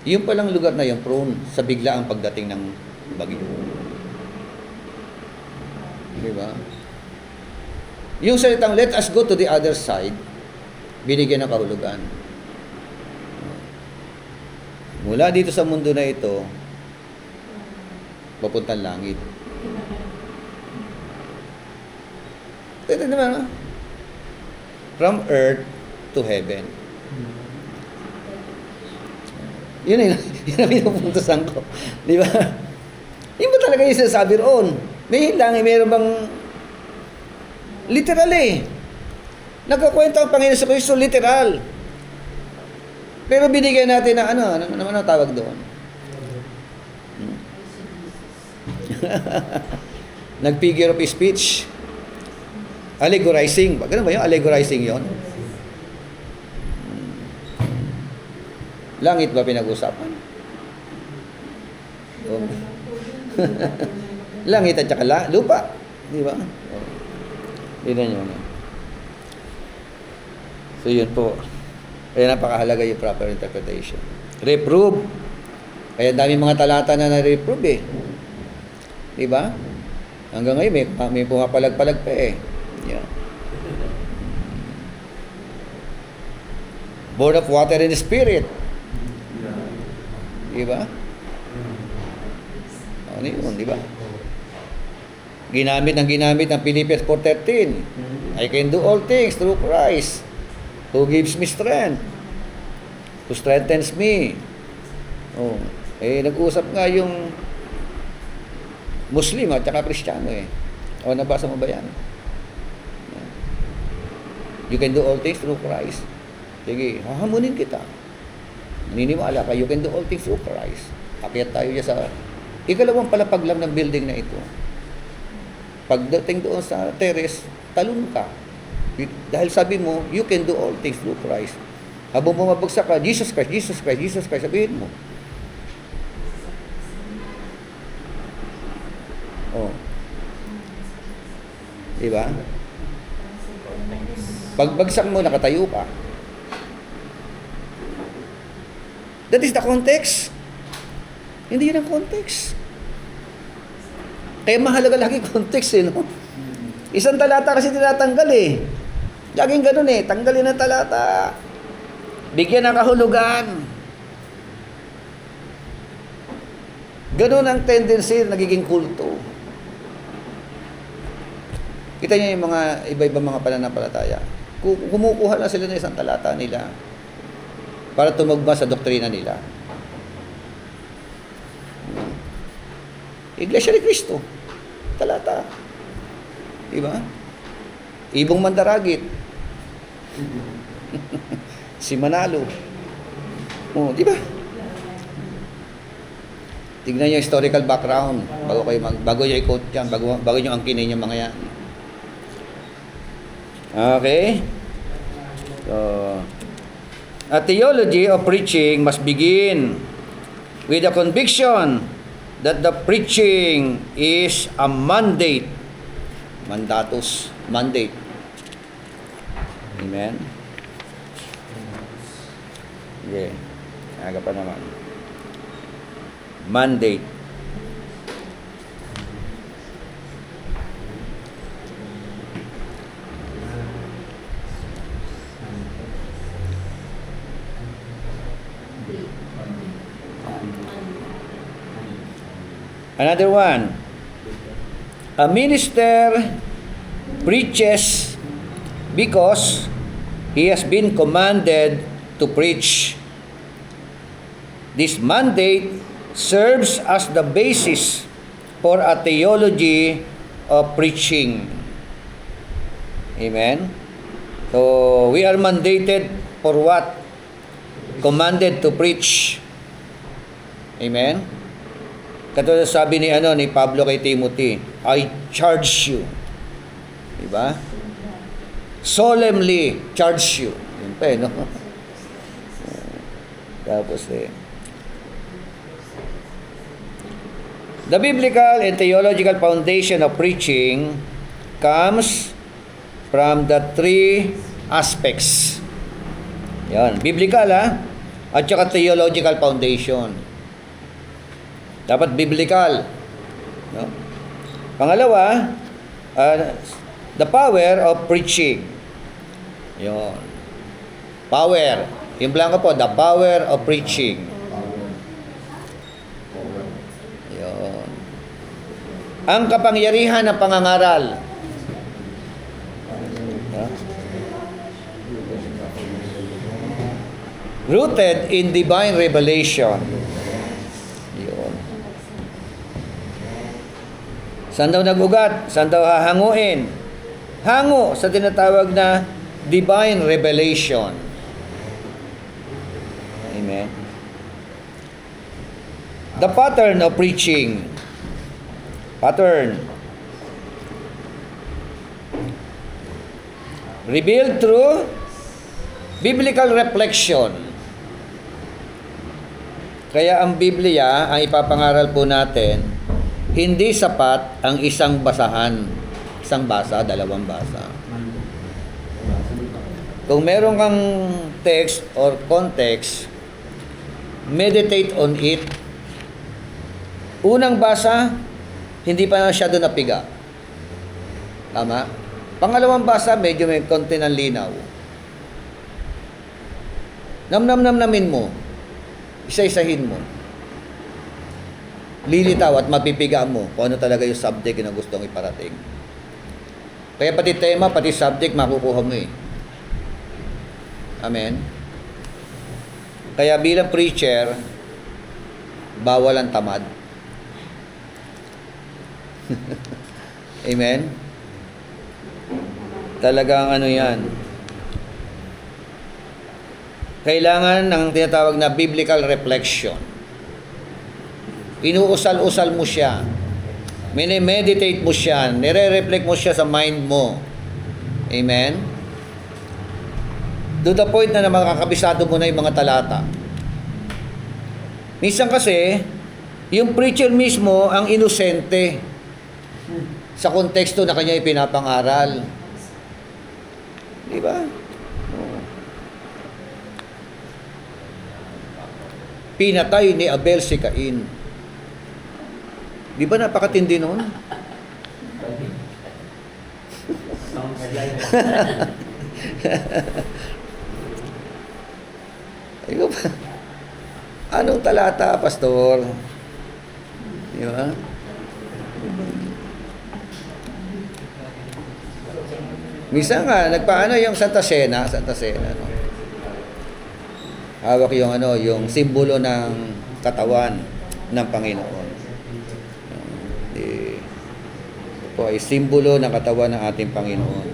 [SPEAKER 1] Yung palang lugar na yung prone sa biglaang pagdating ng bagyo. Diba? Yung salitang, let us go to the other side, binigyan ng kahulugan. Mula dito sa mundo na ito, papuntang langit. Ito naman, from earth to heaven. Yun ang pinupuntasan ko. Di ba? Yun ba talaga yung sinasabi roon? Mayroon bang literal eh. Nagkakwento ang Panginoon sa Kristo literal. Pero binigyan natin ng ano naman ang tawag doon? Nag-figure of speech. Allegorizing. Ganun ba yun? Allegorizing yun? Langit ba pinag-usapan? Langit at saka lupa. Di ba? Tignan nyo. So, yun po. Kaya napakahalaga yung proper interpretation. Reprove. Kaya dami mga talata na na-reprove eh. Diba? Hanggang ngayon, may pumapalag-palag pa eh. Yeah. Born of water and spirit. Diba? Ano yun, diba? Ginamit ng Philippians 4:13. I can do all things through Christ who gives me strength, who strengthens me. Oh, nag-usap nga yung Muslim at saka Kristiyano eh. O, nabasa mo ba yan? You can do all things through Christ. Sige, hahamunin kita. Naniniwala ka, you can do all things through Christ. Akyat tayo dyan sa ikalawang palapag lang ng building na ito. Pagdating doon sa terrace, talon ka. Dahil sabi mo, you can do all things through Christ. Habang bumabagsak ka, Jesus Christ, Jesus Christ, Jesus Christ, sabihin mo. Oh. Diba? Pagbagsak mo, nakatayo ka. That is the context. Hindi yun ang context. Kaya mahalaga lagi context eh, no? Isang talata kasi tinatanggal eh. Laging ganun eh, tanggalin ang talata. Bigyan ng kahulugan. Ganun ang tendency, nagiging kulto. Kita niyo yung mga iba-ibang mga pananampalataya. Kumukuha lang sila ng isang talata nila para tumugma sa doktrina nila. Iglesia ni Cristo. Talata. Diba? Ibong Mandaragit. Si Manalo. Oh, di ba? Tignan niyo yung historical background bago niyo i-quote yan, bago niyo angkinin yung mga yan. Okay? So, a theology of preaching must begin with a conviction that the preaching is a mandate. Mandatus, mandate. Amen? Okay. Aga pa naman. Mandate. Another one. A minister preaches because he has been commanded to preach. This mandate serves as the basis for a theology of preaching. Amen? So, we are mandated for what? Commanded to preach. Amen? Katulad sabi ni Pablo kay Timothy, I charge you. Diba? Solemnly charge you. Yun pa no? Tapos the biblical and theological foundation of preaching comes from the three aspects. Yan, biblical at saka theological foundation. Dapat biblical. No? Pangalawa, the power of preaching. Yon. Power. Yung blanco po, the power of preaching. Yon. Ang kapangyarihan ng pangangaral. No? Rooted in divine revelation. Yon. Saan daw nagugat? Saan daw hahanguin? Hango sa tinatawag na divine revelation. Amen. The pattern of preaching. Pattern. Revealed through biblical reflection. Kaya ang Biblia, ang ipapangaral po natin, hindi sapat ang isang basahan. Isang basa, dalawang basa. Kung meron kang text or context, meditate on it. Unang basa, hindi pa masyado napiga. Tama? Pangalawang basa, medyo may konti ng linaw. Namnamin mo. Isa-isahin mo. Lilitaw at mapipiga mo kung ano talaga yung subject na gustong iparating. Kaya pati tema, pati subject, makukuha mo Amen? Kaya bilang preacher, bawal ang tamad. Amen? Talagang yan. Kailangan ng tinatawag na biblical reflection. Inuusal-usal mo siya. Mini-meditate mo siya. Nire-reflect mo siya sa mind mo. Amen? To the point na makakabisado mo na yung mga talata. Minsan kasi, yung preacher mismo ang inosente sa konteksto na kanya ipinapangaral. Di ba? Pinatay ni Abel si Cain. Di ba napakatindi nun? Anong talata, Pastor? Di ba? Minsan nga, nagpaano yung Santa Cena, no? Hawak yung yung simbolo ng katawan ng Panginoon. Ito ay simbolo ng katawan ng ating Panginoon.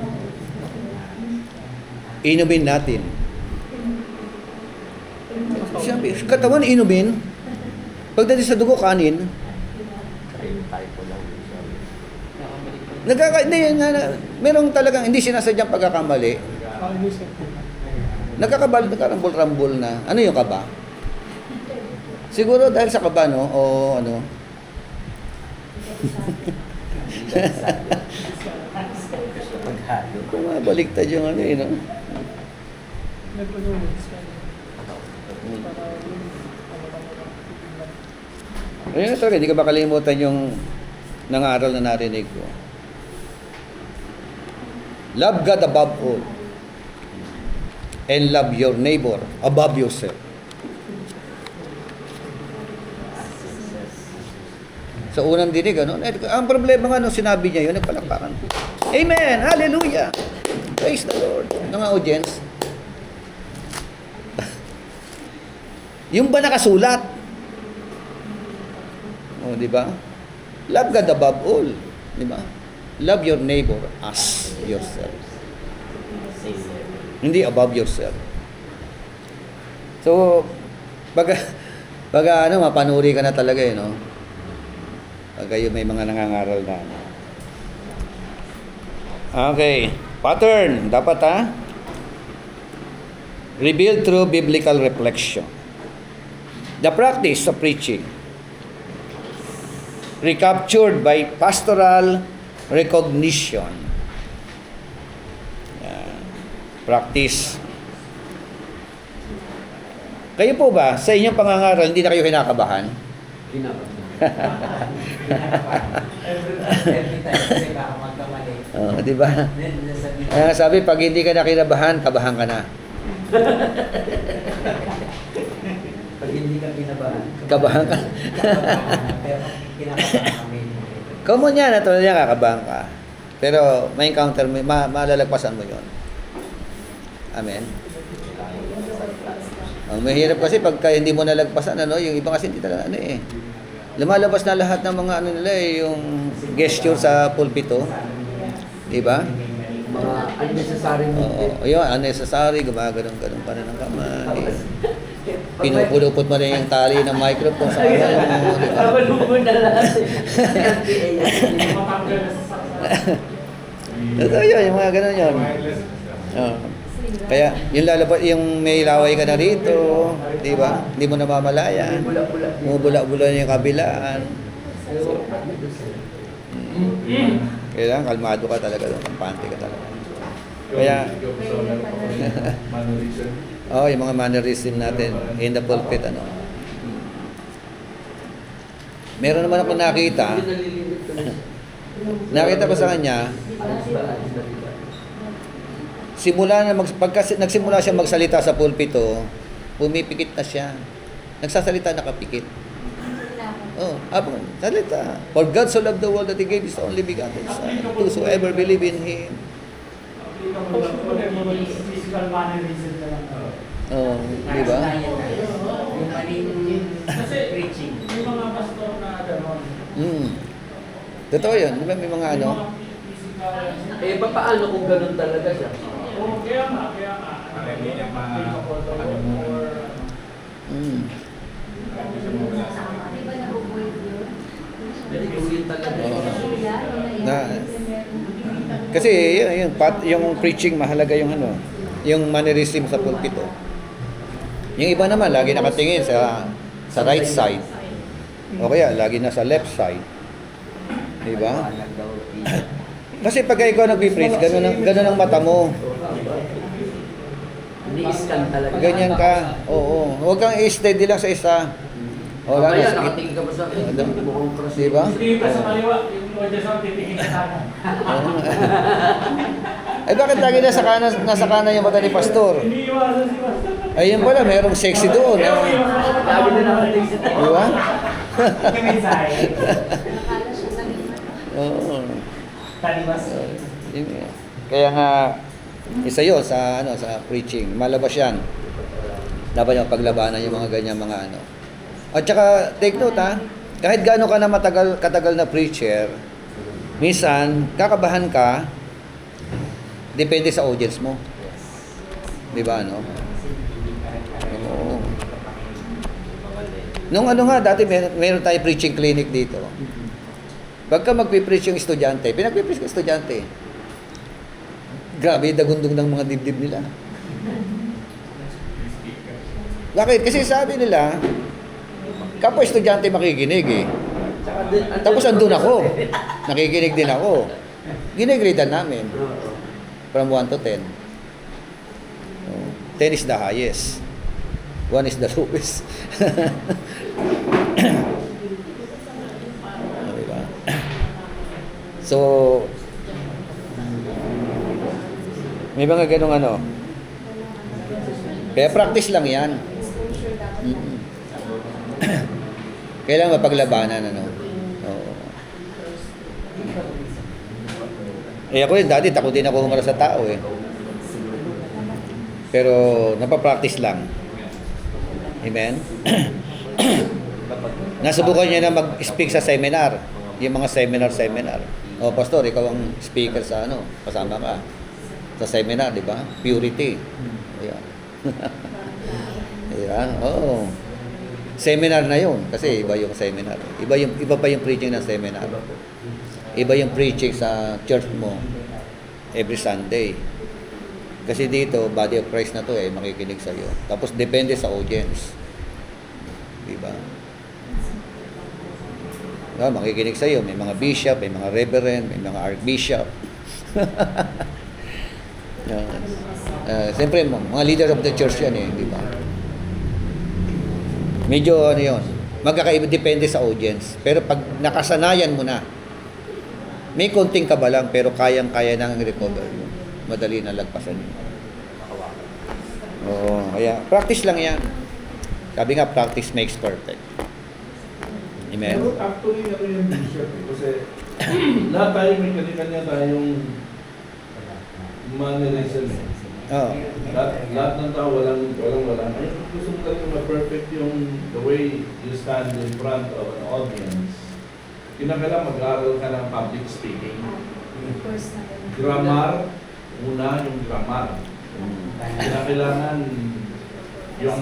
[SPEAKER 1] Inumin natin. Siyempre, katawan inumin. Pagdating sa dugo, kanin. Hindi yan nga, merong talagang hindi sinasadyang pagkakamali. Nagkarambol-rambol na. Ano yung kaba? Siguro dahil sa kaba, no? O ano? Bumabaliktad yung no? Ayun na talaga, hindi ka makalimutan yung nangaral na narinig ko. Love God above all. And love your neighbor above yourself. Sa unang dinig, ang problema nga nung sinabi niya yun, nagpalakpakan. Amen! Hallelujah! Praise the Lord! Mga audience, yung ba nakasulat? O, di ba? Love God above all. Di ba? Love your neighbor as yourself. Hindi above yourself. So, pag mapanuri ka na talaga no? Pag kayo may mga nangangaral na. Okay. Pattern. Dapat revealed through biblical reflection. The practice of preaching. Recaptured by pastoral recognition. Practice. Kayo po ba, sa inyong pangangaral, hindi na kayo kinakabahan?
[SPEAKER 3] Kinabahan.
[SPEAKER 1] Di ba? Sabi, pag hindi ka na kinabahan, kabahan ka na.
[SPEAKER 3] Pag hindi ka kinabahan.
[SPEAKER 1] Kabahan ka.
[SPEAKER 3] Pero kinakabahan kami.
[SPEAKER 1] Common yan, natuloy yan, kakabahan ka. Pero may encounter mo, malalagpasan mo yun. Amen. Ang mahirap kasi pagka hindi mo nalagpasan, yung iba kasi hindi talaga lumalabas na lahat ng mga nila yung gesture sa pulpito. Di ba?
[SPEAKER 3] Mga unnecessary movement.
[SPEAKER 1] Oo, yun, unnecessary, gumagano'n pa rin ng kamay. Pinupulupot mo rin yung tali ng microphone sa kamay mo. Di ba?
[SPEAKER 3] Nabalubod na lahat.
[SPEAKER 2] Matanggal na sa saksa.
[SPEAKER 1] Ito yun, yung mga gano'n yun. Kaya, yung lalabas, yung may laway ka na rito, di ba? Hindi mo namamalayan. Bumubula-bula yung kabilaan. Kailangan kalmado ka talaga, kampante ka talaga. Kaya, yung mga mannerism natin in the pulpit, Meron naman ako nakita ko sa kanya, pagka nagsimula siya magsalita sa pulpito, pumipikit na siya. Nagsasalita nakapikit. Salita. For God so loved the world that He gave His only begotten Son, whosoever believe in Him.
[SPEAKER 2] Physical mannerism na lang.
[SPEAKER 1] Di ba?
[SPEAKER 3] Yung maling preaching.
[SPEAKER 2] May mga pastor na gano'n.
[SPEAKER 1] Totoo yun. Di ba may mga
[SPEAKER 3] Paano kung ganun talaga siya?
[SPEAKER 2] Kaya nga.
[SPEAKER 4] Hindi niya
[SPEAKER 1] kasi yung preaching mahalaga yung mannerism sa pulpito. Yung iba naman lagi nakatingin sa right side. O kaya lagi na sa left side. Di ba? Kasi pag ikaw nagpi-preach, ganun ang mata mo.
[SPEAKER 3] Ni-scan talaga.
[SPEAKER 1] Ganyan ka. Oo. Huwag kang steady lang sa isa. O,
[SPEAKER 3] Kaya nakatingin ka ba sa akin? Mukhang cross.
[SPEAKER 1] Diba?
[SPEAKER 2] Tingin ka sa kaliwa, yung audience ang titingin ka sana.
[SPEAKER 1] Ay bakit lagi nasa kanan yung mata ni pastor?
[SPEAKER 2] Hindi iwasan si pastor.
[SPEAKER 1] Ayun pala, merong sexy doon.
[SPEAKER 3] Lagi na nakatingin sa
[SPEAKER 1] Di ba?
[SPEAKER 5] Kaminsay.
[SPEAKER 6] Nakala siya naging
[SPEAKER 1] Oo.
[SPEAKER 5] Taliwas.
[SPEAKER 1] Yun nga. Kaya nga, isa yun sa, sa preaching. Malabas yan. Dapat yung paglabanan yung mga ganyan mga ano. At saka, take note ha, kahit gaano ka na katagal na preacher, minsan, kakabahan ka, depende sa audience mo. Di ba, ano? Oo. Nung ano nga, dati meron tayo preaching clinic dito. Pagka magpipreach yung estudyante, pinagpipreach yung estudyante. Grabe, dagundong ng mga dibdib nila. Bakit? Kasi sabi nila, kapwa estudyante makikinig eh. Tapos andun ako. Nakikinig din ako. Ginigradean namin. From 1 to 10. 10 is the highest. 1 is the lowest. Diba? So, may mga ganong ano. Kaya practice lang yan. Mm-mm. Kailangan mapaglabanan, ano. Oo. Eh ako rin, dati takot din ako humarap sa tao eh. Pero napapractice lang. Amen? Nasubukan niya na mag-speak sa seminar. Yung mga seminar. O, pastor, ikaw ang speaker sa ano, kasama ka. Sa seminar, di ba? Purity. Ayan. Ayan, oo. Seminar na yun. Kasi iba yung seminar. Iba pa yung preaching ng seminar. Iba yung preaching sa church mo every Sunday. Kasi dito, body of Christ na to eh, makikinig sa'yo. Tapos depende sa audience. Diba? Diba? Makikinig sa'yo. May mga bishop, may mga reverend, may mga archbishop. Siyempre, mga leader of the church yan eh, di ba? Medyo ano yun, magkakaiba, depende sa audience. Pero pag nakasanayan mo na, may konting kaba lang, pero kayang-kaya nang recover yun. Madali na lagpasan yun. Oo, kaya practice lang yan. Sabi nga, practice makes perfect. Amen?
[SPEAKER 4] Pero actually, ano yung bishop eh. Kasi lahat tayo may kanya-kanya tayong mannerism eh.
[SPEAKER 1] Oo.
[SPEAKER 4] Lahat ng tao walang. Ay, gusto mo talaga ma-perfect yung the way you stand in front of an audience. Kinakailangan mag-aaral ka ng public speaking. Grammar, una yung grammar. Kinakailangan yung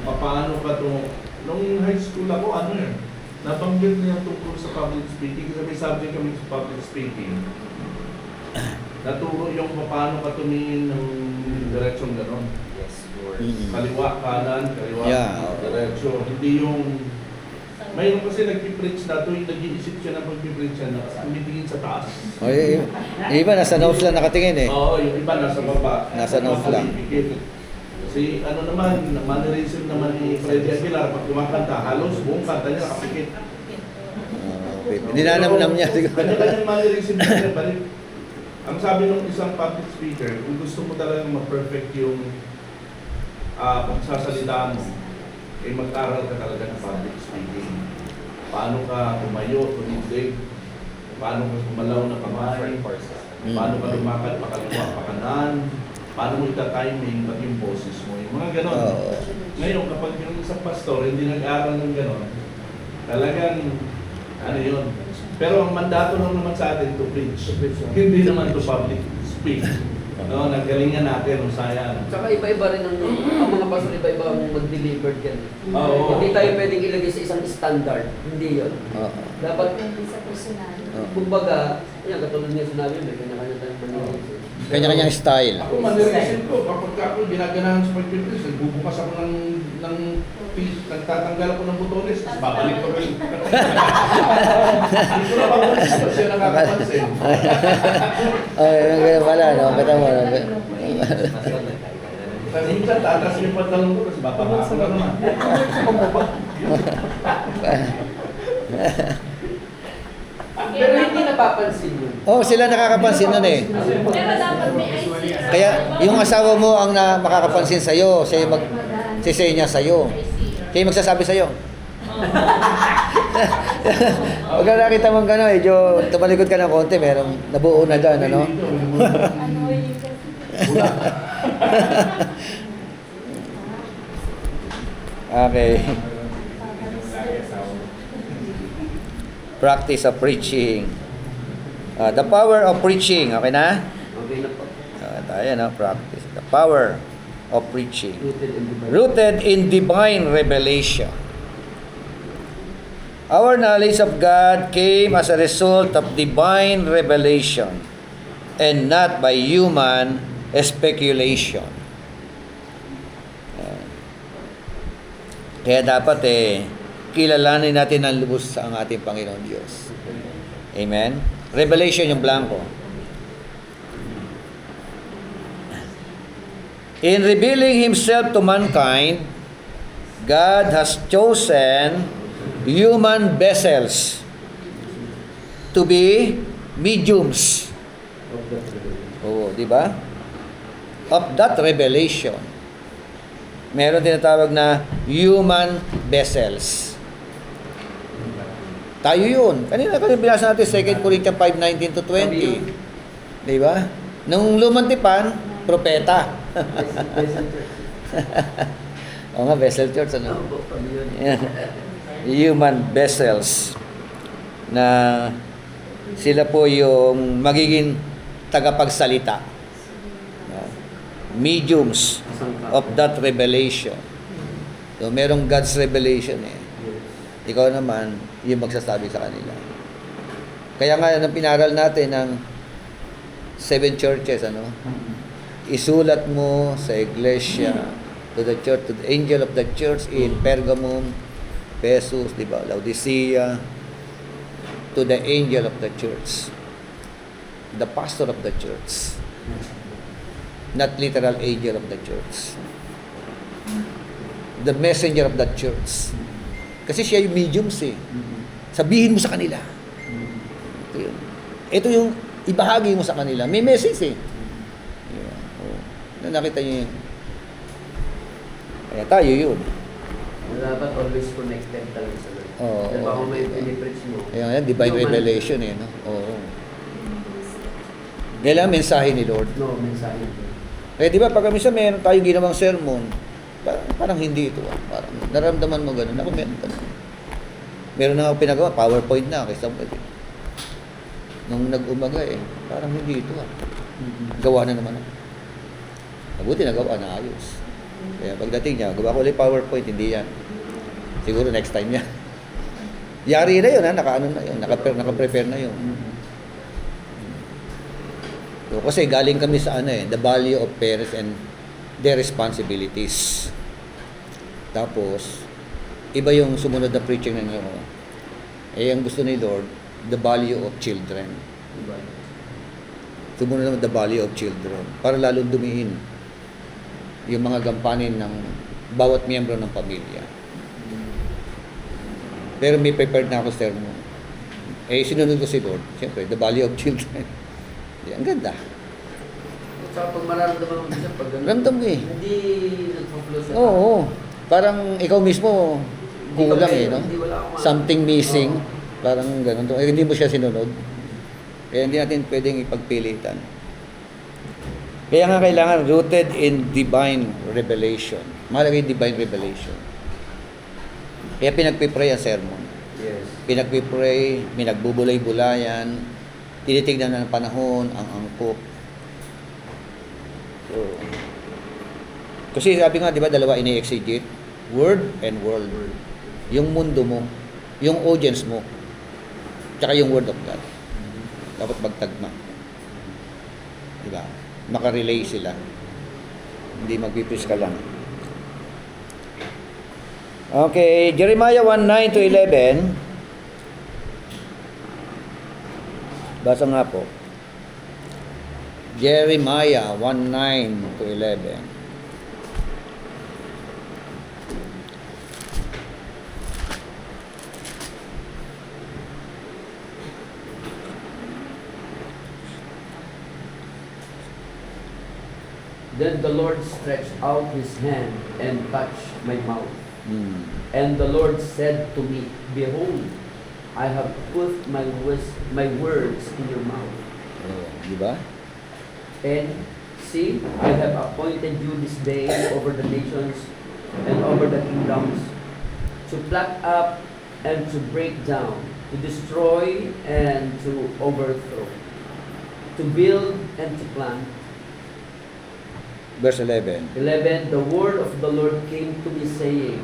[SPEAKER 4] paano ka to. Nung high school ako, nabanggit niya tungkol sa public speaking. Kasi may subject kami sa public speaking. Naturo yung paano ka tumingin ng direksyon gano'n.
[SPEAKER 3] Yes, Lord.
[SPEAKER 4] Kaliwa, kanan,
[SPEAKER 1] Yeah.
[SPEAKER 4] diretsyo. Hindi yung... Mayroon kasi nagpipreach na ito, yung nag-iisip siya na pagpipreach siya na tumitingin sa taas.
[SPEAKER 1] O, yung iba, nasa notes lang nakatingin eh.
[SPEAKER 4] Oo, yung iba nasa baba.
[SPEAKER 1] Nasa notes lang.
[SPEAKER 4] Kasi ano naman, mannerism naman ni Freddy Aguilar, pag kumakanta, halos buong kanta niya nakapikit.
[SPEAKER 1] Okay. Ninanamnam niya siguro.
[SPEAKER 4] Kanya-kanyang mannerism niya, balik. Ang sabi ng isang public speaker, kung gusto mo talagang ma-perfect yung pagsasalita mo, eh mag-aral ka talaga ng public speaking. Paano ka tumayo, tumindig, paano ka kumalaw na kamay, paano ka lumakad, pakaliwa, pakanan, paano mo ita-timing, pati yung boses mo, yung mga ganon. Ngayon, kapag yung isang pastor, hindi nag-aral ng ganon, talagang, ano yun. Pero ang mandato lang naman sa atin to preach. Hindi naman to public speak. No, nagalingan natin, usayan.
[SPEAKER 3] Saka iba-iba rin ang mga pastor, iba-iba ang mag-deliver yan.
[SPEAKER 4] Oo.
[SPEAKER 3] Hindi tayo pwedeng ilagay sa isang standard. Hindi yun.
[SPEAKER 1] Oo.
[SPEAKER 3] Dapat,
[SPEAKER 6] Depende sa personality.
[SPEAKER 3] kumbaga, yan, katulad niya sinabi, may kanya-kanya tayong manilisin.
[SPEAKER 1] Kanya-kanyang style.
[SPEAKER 4] Ako manirisin ko, kapag ako ginaganahan sa pagpipreach, nagbubukas ako ng nagtatanggal ako ng butones, tapos babalik ko rin. Hindi ko na papansin ko siya nakakapansin.
[SPEAKER 1] Ay, ganyan pala, no? Kata mo, no?
[SPEAKER 4] Kasi minsan tatas yung pantalon ko, tapos bababa ako na naman. Sa pababa.
[SPEAKER 3] Pero hindi napapansin yun.
[SPEAKER 1] Oh, sila nakakapansin nun eh.
[SPEAKER 6] Pero dapat may IC.
[SPEAKER 1] Kaya yung asawa mo ang makakapansin sa'yo, siya yung mag-sisay niya sa'yo. Siya yung magsasabi sa'yo. Pagka nakita mong gano'n, medyo tumalikod ka ng konti, merong nabuo na dyan, ano?
[SPEAKER 6] Ano yung kasi?
[SPEAKER 1] Okay. Practice of preaching. The power of preaching. Okay na?
[SPEAKER 3] Okay na po.
[SPEAKER 1] Tayo na, practice. The power of preaching.
[SPEAKER 3] Rooted in the Bible.
[SPEAKER 1] Rooted in divine revelation. Our knowledge of God came as a result of divine revelation and not by human speculation. Kaya dapat kilalanin natin ang lubos ang ating Panginoon Diyos. Amen? Revelation yung blanco. In revealing Himself to mankind, God has chosen human vessels to be mediums.
[SPEAKER 3] Of the revelation.
[SPEAKER 1] Oo, di ba? Of that revelation. Meron tinatawag na human vessels. Tayo yun. Kanina binasa natin 2 Corinthians 5:19 to 20. Di ba? Nung lumang tipan, propeta.
[SPEAKER 3] Vessel church.
[SPEAKER 1] Oo nga, vessel church, ano?
[SPEAKER 3] Opo, kami yun.
[SPEAKER 1] Yeah. Human vessels na sila po yung magiging tagapagsalita. Mediums of that revelation. So, merong God's revelation eh. Ikaw naman, yung magsasabi sa kanila. Kaya nga, nang pinaral natin ng 7 churches, ano? Isulat mo sa iglesia, to the church, to the angel of the church in Pergamum, Ephesus, di ba? Laodicea, to the angel of the church, the pastor of the church, not literal angel of the church, the messenger of the church. Kasi siya yung mediums eh. Sabihin mo sa kanila. Ito yun. Ito yung ibahagi mo sa kanila. May message eh. Yeah. Oh. Nakita niyo yun. Kaya tayo yun.
[SPEAKER 3] Dapat always connected talaga sa Lord.
[SPEAKER 1] Oo.
[SPEAKER 3] Diba kung may pinipreach mo?
[SPEAKER 1] Kaya yan, divine
[SPEAKER 3] Human.
[SPEAKER 1] revelation eh. No? Oo. Kailangan mensahe ni Lord.
[SPEAKER 3] No, mensahe.
[SPEAKER 1] Kaya di ba pag minsan meron tayong ginawang sermon, parang hindi ito ah. Parang naramdaman mo gano'n. Ako meron na ako pinagawa, PowerPoint na kay Samuel. Nung nag-umaga parang hindi ito ah. Gawa na naman ako. Mabuti nagawa na ayos. Kaya pagdating niya, gawa ko ulit PowerPoint, hindi yan. Siguro next time yan. Yari na yun ha, naka-ano na yun, naka-prepare na yun. So, kasi galing kami sa the value of parents and their responsibilities. Tapos, iba yung sumunod na preaching na nyo. Ang gusto ni Lord, the value of children.
[SPEAKER 3] Diba?
[SPEAKER 1] Sumunod naman the value of children. Para lalong dumihin yung mga gampanin ng bawat miyembro ng pamilya. Pero may prepared na ako sermon. Sinunod ko si Lord. Siyempre, the value of children. Ang ganda.
[SPEAKER 3] Saka pag mararamdaman mo siya, pag ganun,
[SPEAKER 1] Ramdam ko eh.
[SPEAKER 3] hindi nagpa-flow sa
[SPEAKER 1] Oo. Parang ikaw mismo, kulang no?
[SPEAKER 3] Hindi wala akong
[SPEAKER 1] Something missing. Parang ganun. Hindi mo siya sinunod. Kaya hindi natin pwedeng ipagpilitan. Kaya nga kailangan rooted in divine revelation. Mahalaga yung divine revelation. Kaya pinagpipray ang sermon.
[SPEAKER 3] Yes.
[SPEAKER 1] Pinagpipray, minagbubulay-bulayan, tinitignan na ng panahon, ang angkop. So, kasi sabi nga, di ba, dalawa ini-exegete? Word and world. Yung mundo mo, yung audience mo, tsaka yung word of God. Dapat magtagma. Di ba? Makarelay sila. Hindi magpipis ka lang. Okay, Jeremiah 1:9 to 11. Basa nga po. Jeremiah 1:9 to 11.
[SPEAKER 3] Then the Lord stretched out his hand and touched my mouth.
[SPEAKER 1] Hmm.
[SPEAKER 3] And the Lord said to me, Behold, I have put my words in your mouth.
[SPEAKER 1] Oh, di ba?
[SPEAKER 3] And see, I have appointed you this day over the nations and over the kingdoms, to pluck up and to break down, to destroy and to overthrow, to build and to plant.
[SPEAKER 1] Verse 11.
[SPEAKER 3] 11, the word of the Lord came to me saying,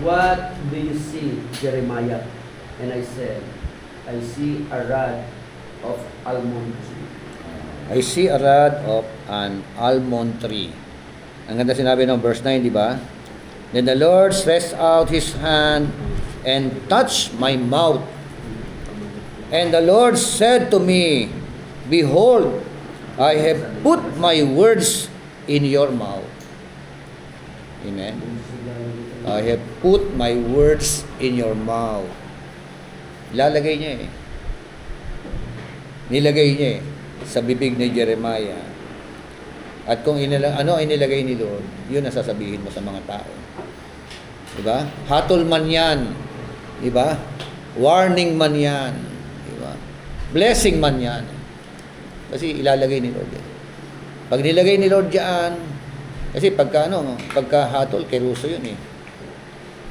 [SPEAKER 3] What do you see, Jeremiah? And I said, I see a rod of almond tree.
[SPEAKER 1] I see a rod of an almond tree. Ang ganda sinabi ng verse 9, di ba? Then the Lord stretched out His hand and touched my mouth. And the Lord said to me, Behold, I have put my words in your mouth. Amen. I have put my words in your mouth. Lalagay niya eh. Nilagay niya eh sa bibig ni Jeremiah. At kung ano inilagay ni Lord, yun ang sasabihin mo sa mga tao. Diba? Hatol man yan. Diba? Warning man yan. Diba? Blessing man yan. Kasi ilalagay ni Lord yan. Pag nilagay ni Lord yan, kasi pagka hatol, keruso yun eh.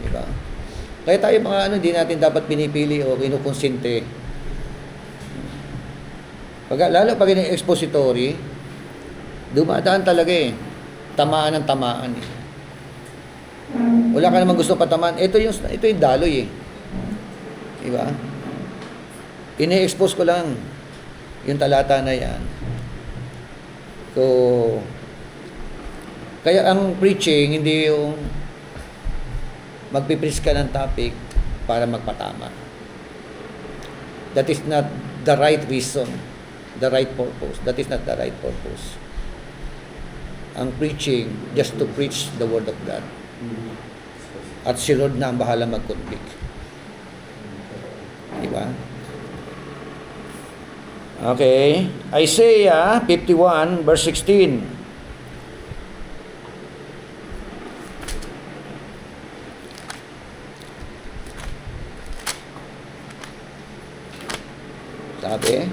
[SPEAKER 1] Diba? Kaya tayo mga hindi natin dapat pinipili o kinukonsinte. Lalo pag in-expository, dumadaan talaga eh. Tamaan ng tamaan eh. Wala ka naman gusto patamaan. Ito yung daloy eh. Diba? Ini-expose ko lang yung talata na yan. So, kaya ang preaching, hindi yung magpipreach ka ng topic para magpatama. That is not the right reason, the right purpose. That is not the right purpose. Ang preaching, just to preach the Word of God. At si Lord na ang bahala mag-convict. Diba? Okay. Isaiah 51 verse 16. Sabi,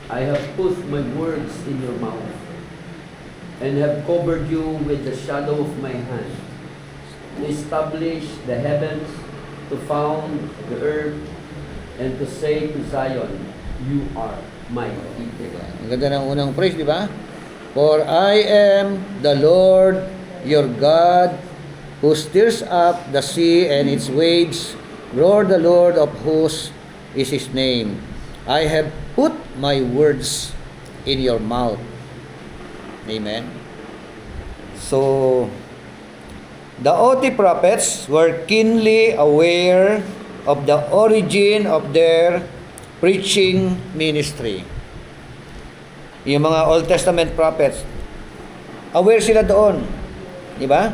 [SPEAKER 3] I have put my words in your mouth, and have covered you with the shadow of my hand, to establish the heavens, to found the earth, and to say to Zion, You are my people.
[SPEAKER 1] ang ganda ng unang praise, di ba? For I am the Lord your God, who stirs up the sea and its waves. Lord, the Lord of hosts is His name. I have put my words in your mouth. Amen. So, the OT prophets were keenly aware of the origin of their preaching ministry. Yung mga Old Testament prophets, aware sila doon. Di ba?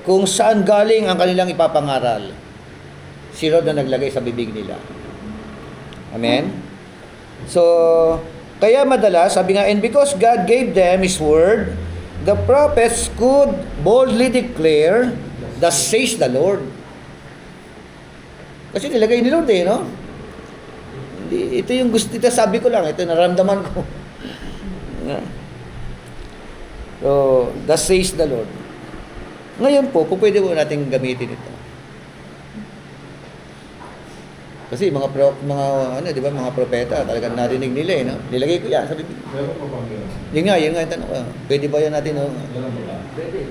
[SPEAKER 1] Kung saan galing ang kanilang ipapangaral. Si Lord na naglagay sa bibig nila. Amen? So, kaya madalas, sabi nga, and because God gave them His word, the prophets could boldly declare, thus says the Lord. Kasi nilagay ni Lord eh, no? Ito yung gusto, ito sabi ko lang, ito naramdaman ko. So, thus says the Lord. Ngayon po, pwede po natin gamitin ito. Kasi mga di ba, mga propeta, talagang narinig nila eh, no? Nilagay ko yan, sabi ko.
[SPEAKER 4] Meron pa bang gano'n?
[SPEAKER 1] Yun nga yung tanong ko. Pwede ba yan natin, no?
[SPEAKER 4] Meron pa ba?
[SPEAKER 3] Pwede.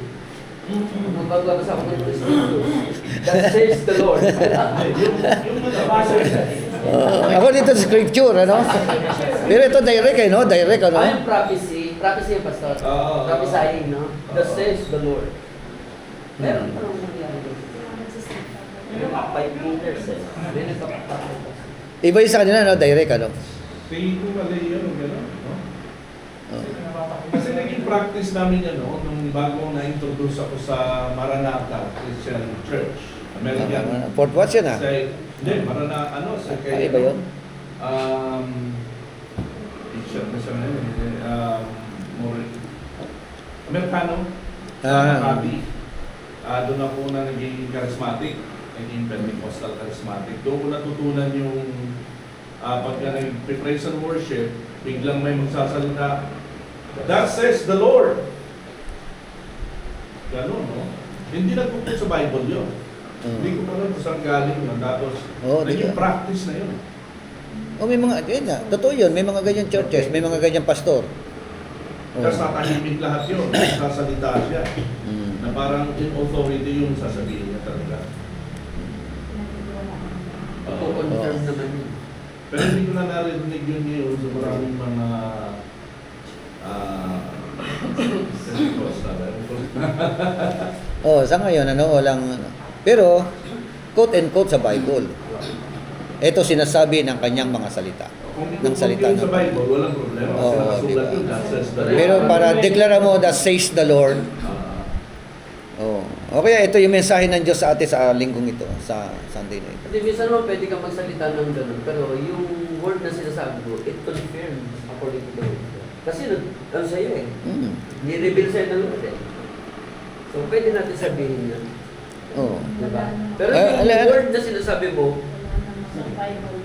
[SPEAKER 3] Magbabasa ko ng Scriptures. That says the Lord.
[SPEAKER 2] Yung nabasa
[SPEAKER 1] Ako dito sa scripture, ano? Pero ito direct eh, no? Direct, ano?
[SPEAKER 3] Ay, prophecy yung pastor.
[SPEAKER 4] Oo.
[SPEAKER 3] Prophesying, no? That says the Lord. Meron pa nang nangyari doon. 5 meters eh. Then
[SPEAKER 1] Iba yung sa kanila, no? Direct, ano?
[SPEAKER 4] Tingin ko mali yun, gano'n, no?
[SPEAKER 1] Oh.
[SPEAKER 4] Kasi naging practice namin yan, no? Nung bago na-introduce ako sa Maranatha Christian Church, American.
[SPEAKER 1] Fort Watts yan, ah?
[SPEAKER 4] Hindi, Maranatha, sa kay...
[SPEAKER 1] Iba yun?
[SPEAKER 4] Teacher na siya ngayon. Amerikano, Makati. Doon ako na naging charismatic, naging Pentecostal charismatic. Doon ko natutunan yung pagka nag-praise and worship, biglang may magsasalita, "That says the Lord." Ganun, no? Hindi nagpuput sa Bible yun. Hindi ko alam kung saan galing yun. Tapos, naging practice na yun.
[SPEAKER 1] May mga, yun nga, totoo yun, may mga ganyan churches, may mga ganyan pastor.
[SPEAKER 4] Tapos tatahimik lahat yun. Sasalita siya. Na parang in authority yung sasabihin niya talaga.
[SPEAKER 3] Confirm naman yun.
[SPEAKER 4] Pero hindi ko na narinig yun ngayon sa maraming mga
[SPEAKER 1] Sa ngayon, walang, pero, quote and quote sa Bible. Ito sinasabi ng kanyang mga salita.
[SPEAKER 4] Kung
[SPEAKER 1] Ng salita
[SPEAKER 4] sa
[SPEAKER 1] ng
[SPEAKER 4] Bible, walang problema. Kasi nakasulat
[SPEAKER 1] diba?
[SPEAKER 4] yun, that says the Lord.
[SPEAKER 1] Pero para deklara mo, that says the Lord. O kaya ito yung mensahe ng Diyos sa atin sa linggong ito, sa Sunday na ito.
[SPEAKER 3] Kasi minsan naman pwede kang magsalita ng ganun, pero yung word na sinasabi mo, it confirms according to the word. Kasi ano sa'yo eh, ni-reveal sa'yo ng Lord eh. So pwede natin sabihin yan.
[SPEAKER 1] Oo.
[SPEAKER 3] Diba? Pero yung word na sinasabi mo,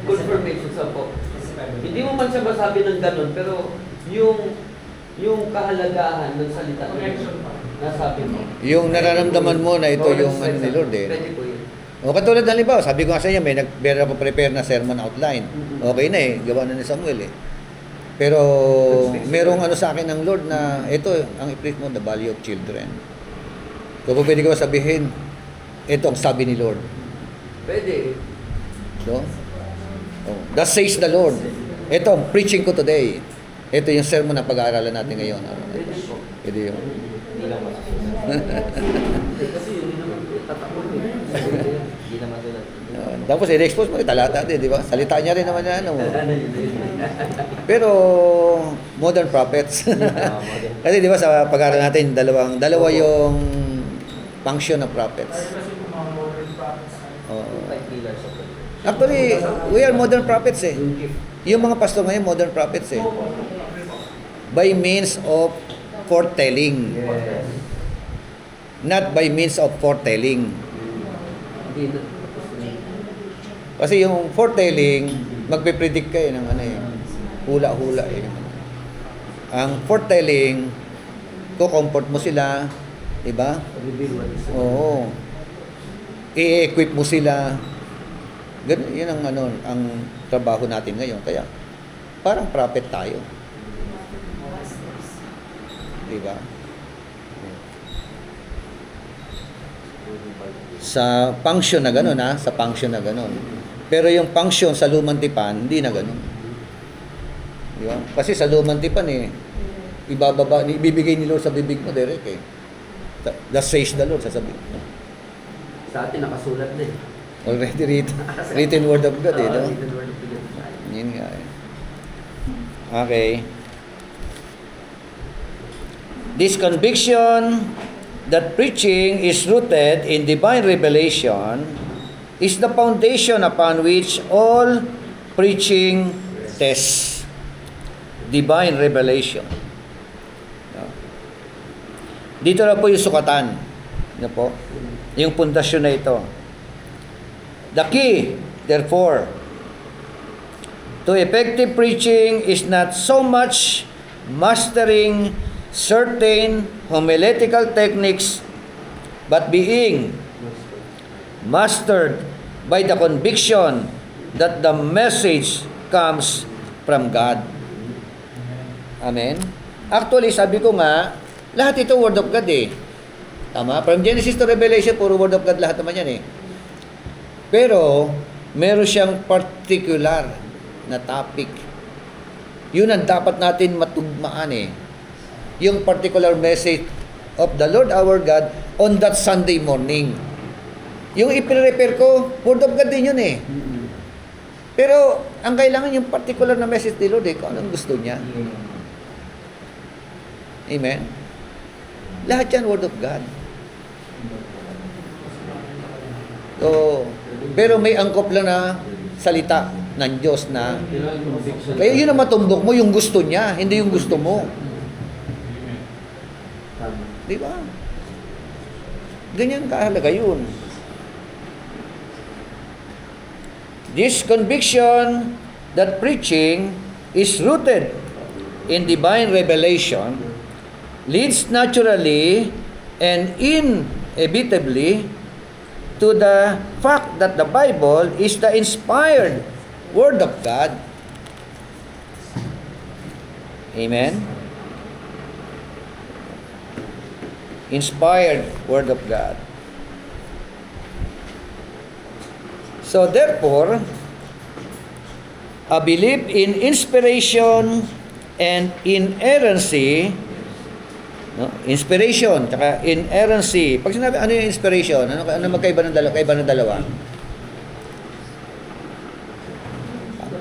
[SPEAKER 3] confirmation sa po. Hindi mo man siya masabi ng ganun, pero yung kahalagahan ng salita nasabi mo.
[SPEAKER 1] Yung nararamdaman mo na ito yung ano ni Lord eh.
[SPEAKER 3] Pwede po yun.
[SPEAKER 1] O katulad ng halimbawa, sabi ko nga sa inyo, meron ako prepare na sermon outline. Okay na eh, gawa na ni Samuel eh. Pero merong ano sa akin ng Lord na ito, ang i-preach mo, the value of children. So pwede ko sabihin, ito ang sabi ni Lord.
[SPEAKER 3] Pwede.
[SPEAKER 1] So, that says the Lord. Ito ang preaching ko today. Ito yung sermon na pag-aaralan natin ngayon.
[SPEAKER 3] Pwede po.
[SPEAKER 1] Pwede yun.
[SPEAKER 3] Hindi lang kasi yun naman tatakot eh. Hindi naman doon.
[SPEAKER 1] Tapos i-expose mo yung talata din, di ba? Salita niya rin naman yan. Pero modern prophets. Kasi di ba sa pag-aaral natin, dalawa yung function ng prophets.
[SPEAKER 2] Kasi kung mga modern prophets
[SPEAKER 1] Actually, we are modern prophets eh. Yung mga pastor ngayon, modern prophets eh. By means of foretelling.
[SPEAKER 3] Yes.
[SPEAKER 1] Not by means of foretelling.
[SPEAKER 3] Hindi na.
[SPEAKER 1] Kasi yung foretelling, magpe-predict ka ng ano eh. Hula-hula eh. Ang foretelling, ko-comfort mo sila, di ba?
[SPEAKER 3] Reveal what is
[SPEAKER 1] Oo. I-equip mo sila. Ganun, yun ang ano, ang trabaho natin ngayon. Kaya, parang prophet tayo. Di ba? Sa function na gano'n, ha? Sa function na gano'n. Pero yung function sa lumang tipan, hindi na gano'n. Di ba? Kasi sa lumang tipan ibibigay ni Lord sa bibig mo, direct eh. That says the Lord, sasabihin mo.
[SPEAKER 3] Sa atin nakasulat na eh.
[SPEAKER 1] Already written word of God eh, no?
[SPEAKER 3] Written word of God.
[SPEAKER 1] Yun nga eh. Okay. This conviction that preaching is rooted in divine revelation is the foundation upon which all preaching tests. Divine revelation. Dito na po yung sukatan. Ano po? Yung pundasyon na ito. The key, therefore, to effective preaching is not so much mastering certain homiletical techniques, but being mastered by the conviction that the message comes from God. Amen? Actually, sabi ko nga, lahat ito Word of God eh. Tama? From Genesis to Revelation, puro Word of God lahat naman yan eh. Pero, meron siyang particular na topic. Yun ang dapat natin matugmaan eh. Yung particular message of the Lord our God on that Sunday morning. Yung i-prepare ko, Word of God din yun eh. Pero, ang kailangan yung particular na message ni Lord eh, kung anong gusto niya. Amen? Lahat yan Word of God. So, pero may angkop lang na salita ng Diyos na kaya yun ang matumbok mo, yung gusto niya, hindi yung gusto mo.
[SPEAKER 3] Tama.
[SPEAKER 1] Di ba? Ganyan kahalaga yun. This conviction that preaching is rooted in divine revelation leads naturally and inevitably to the fact that the Bible is the inspired Word of God. Amen? Inspired Word of God. So therefore, a belief in inspiration and inerrancy, no? Inspiration, tsaka inerrancy. Pag sinabi, ano yung inspiration? Ano magkaiba ng dalawa?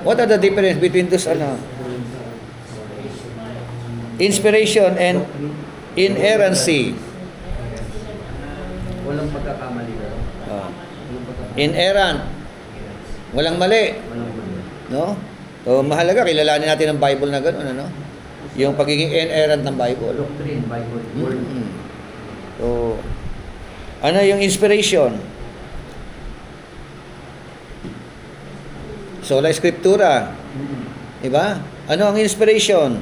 [SPEAKER 1] What are the difference between those, inspiration and inerrancy?
[SPEAKER 3] Walang pagkakamali.
[SPEAKER 1] Oh.
[SPEAKER 3] Walang pagkakamali.
[SPEAKER 1] Inerrant. Walang mali.
[SPEAKER 3] Walang mali.
[SPEAKER 1] No? So, mahalaga, kilalanin natin ang Bible na gano'n, ano? Yung pagiging inerrant ng Bible.
[SPEAKER 3] Doctrine, Bible, Word.
[SPEAKER 1] Mm. So, ano yung inspiration? Sola Scriptura. Diba? Ano ang inspiration?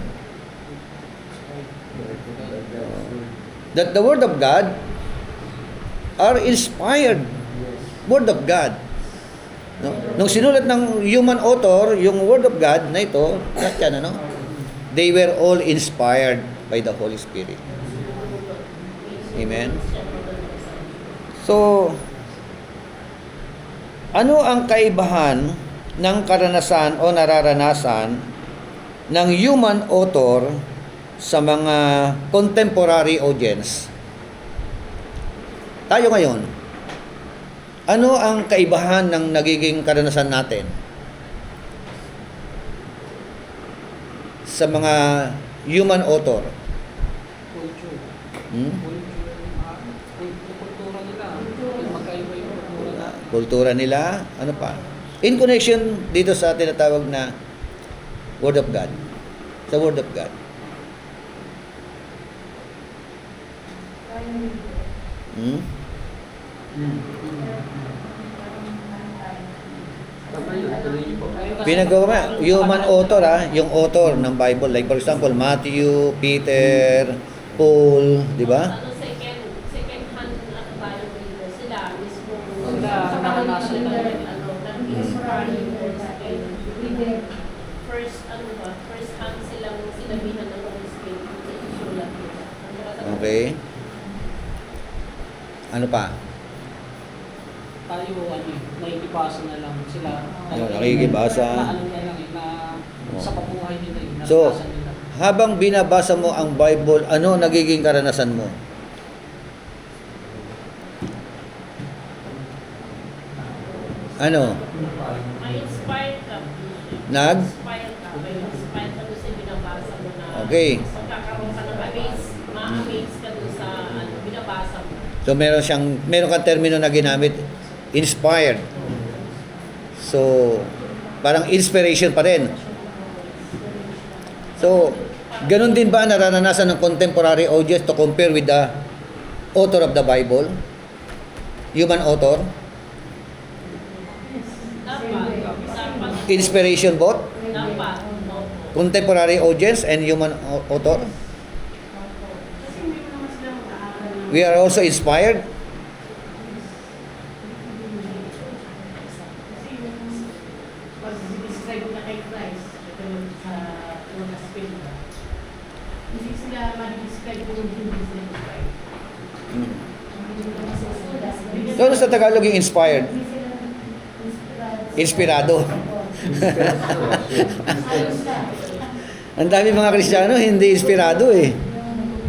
[SPEAKER 1] That the Word of God are inspired Word of God. No? Nung sinulat ng human author, yung Word of God na ito, yan, ano? They were all inspired by the Holy Spirit. Amen? So, ano ang kaibahan ng karanasan o nararanasan ng human author sa mga contemporary audience? Tayo ngayon, ano ang kaibahan ng nagiging karanasan natin sa mga human author?
[SPEAKER 5] Culture.
[SPEAKER 1] Hmm?
[SPEAKER 5] Kultura nila. Magkaiba yung kultura.
[SPEAKER 1] Kultura nila, ano pa? In connection dito sa tinatawag na Word of God. Sa Word of God. Hmm?
[SPEAKER 3] Tama yun. Tuloy niyo po.
[SPEAKER 1] Pinagawa, human author yung author ng Bible. Like for example, Matthew, Peter, Paul, di ba?
[SPEAKER 6] Second hand tayo dito. Sila mismo.
[SPEAKER 5] Sila, naranasan nila.
[SPEAKER 6] First hand silang sinabihan ng Holy Spirit. Isulat nila.
[SPEAKER 1] Okay. Ano pa?
[SPEAKER 5] Tayo, nakikibasa na lang sila.
[SPEAKER 1] Nakikibasa.
[SPEAKER 5] Na ano na lang, sa pabuhay nila,
[SPEAKER 1] So,
[SPEAKER 5] naranasan nila.
[SPEAKER 1] habang binabasa mo ang Bible, ano nagiging karanasan mo? Ano?
[SPEAKER 6] May inspired ka.
[SPEAKER 1] Nag?
[SPEAKER 6] May inspired ka doon sa binabasa mo na.
[SPEAKER 1] Okay.
[SPEAKER 6] Pagkakaroon ka ng ma-amaze ka doon sa binabasa mo.
[SPEAKER 1] So meron kang termino na ginamit, inspired. So, parang inspiration pa rin. So, ganun din ba nararanasan ng contemporary audience to compare with the author of the Bible? Human author?
[SPEAKER 6] Dapat.
[SPEAKER 1] Inspiration both?
[SPEAKER 6] Dapat.
[SPEAKER 1] Contemporary audience and human author? We are also inspired?
[SPEAKER 7] Pag-describe na kay Christ, ito sa unang aspect ba? Hindi sila mag-describe kung hindi sila inspired.
[SPEAKER 1] So, ano sa Tagalog yung inspired? Inspirado. Ang dami mga Kristiyano, hindi inspirado eh.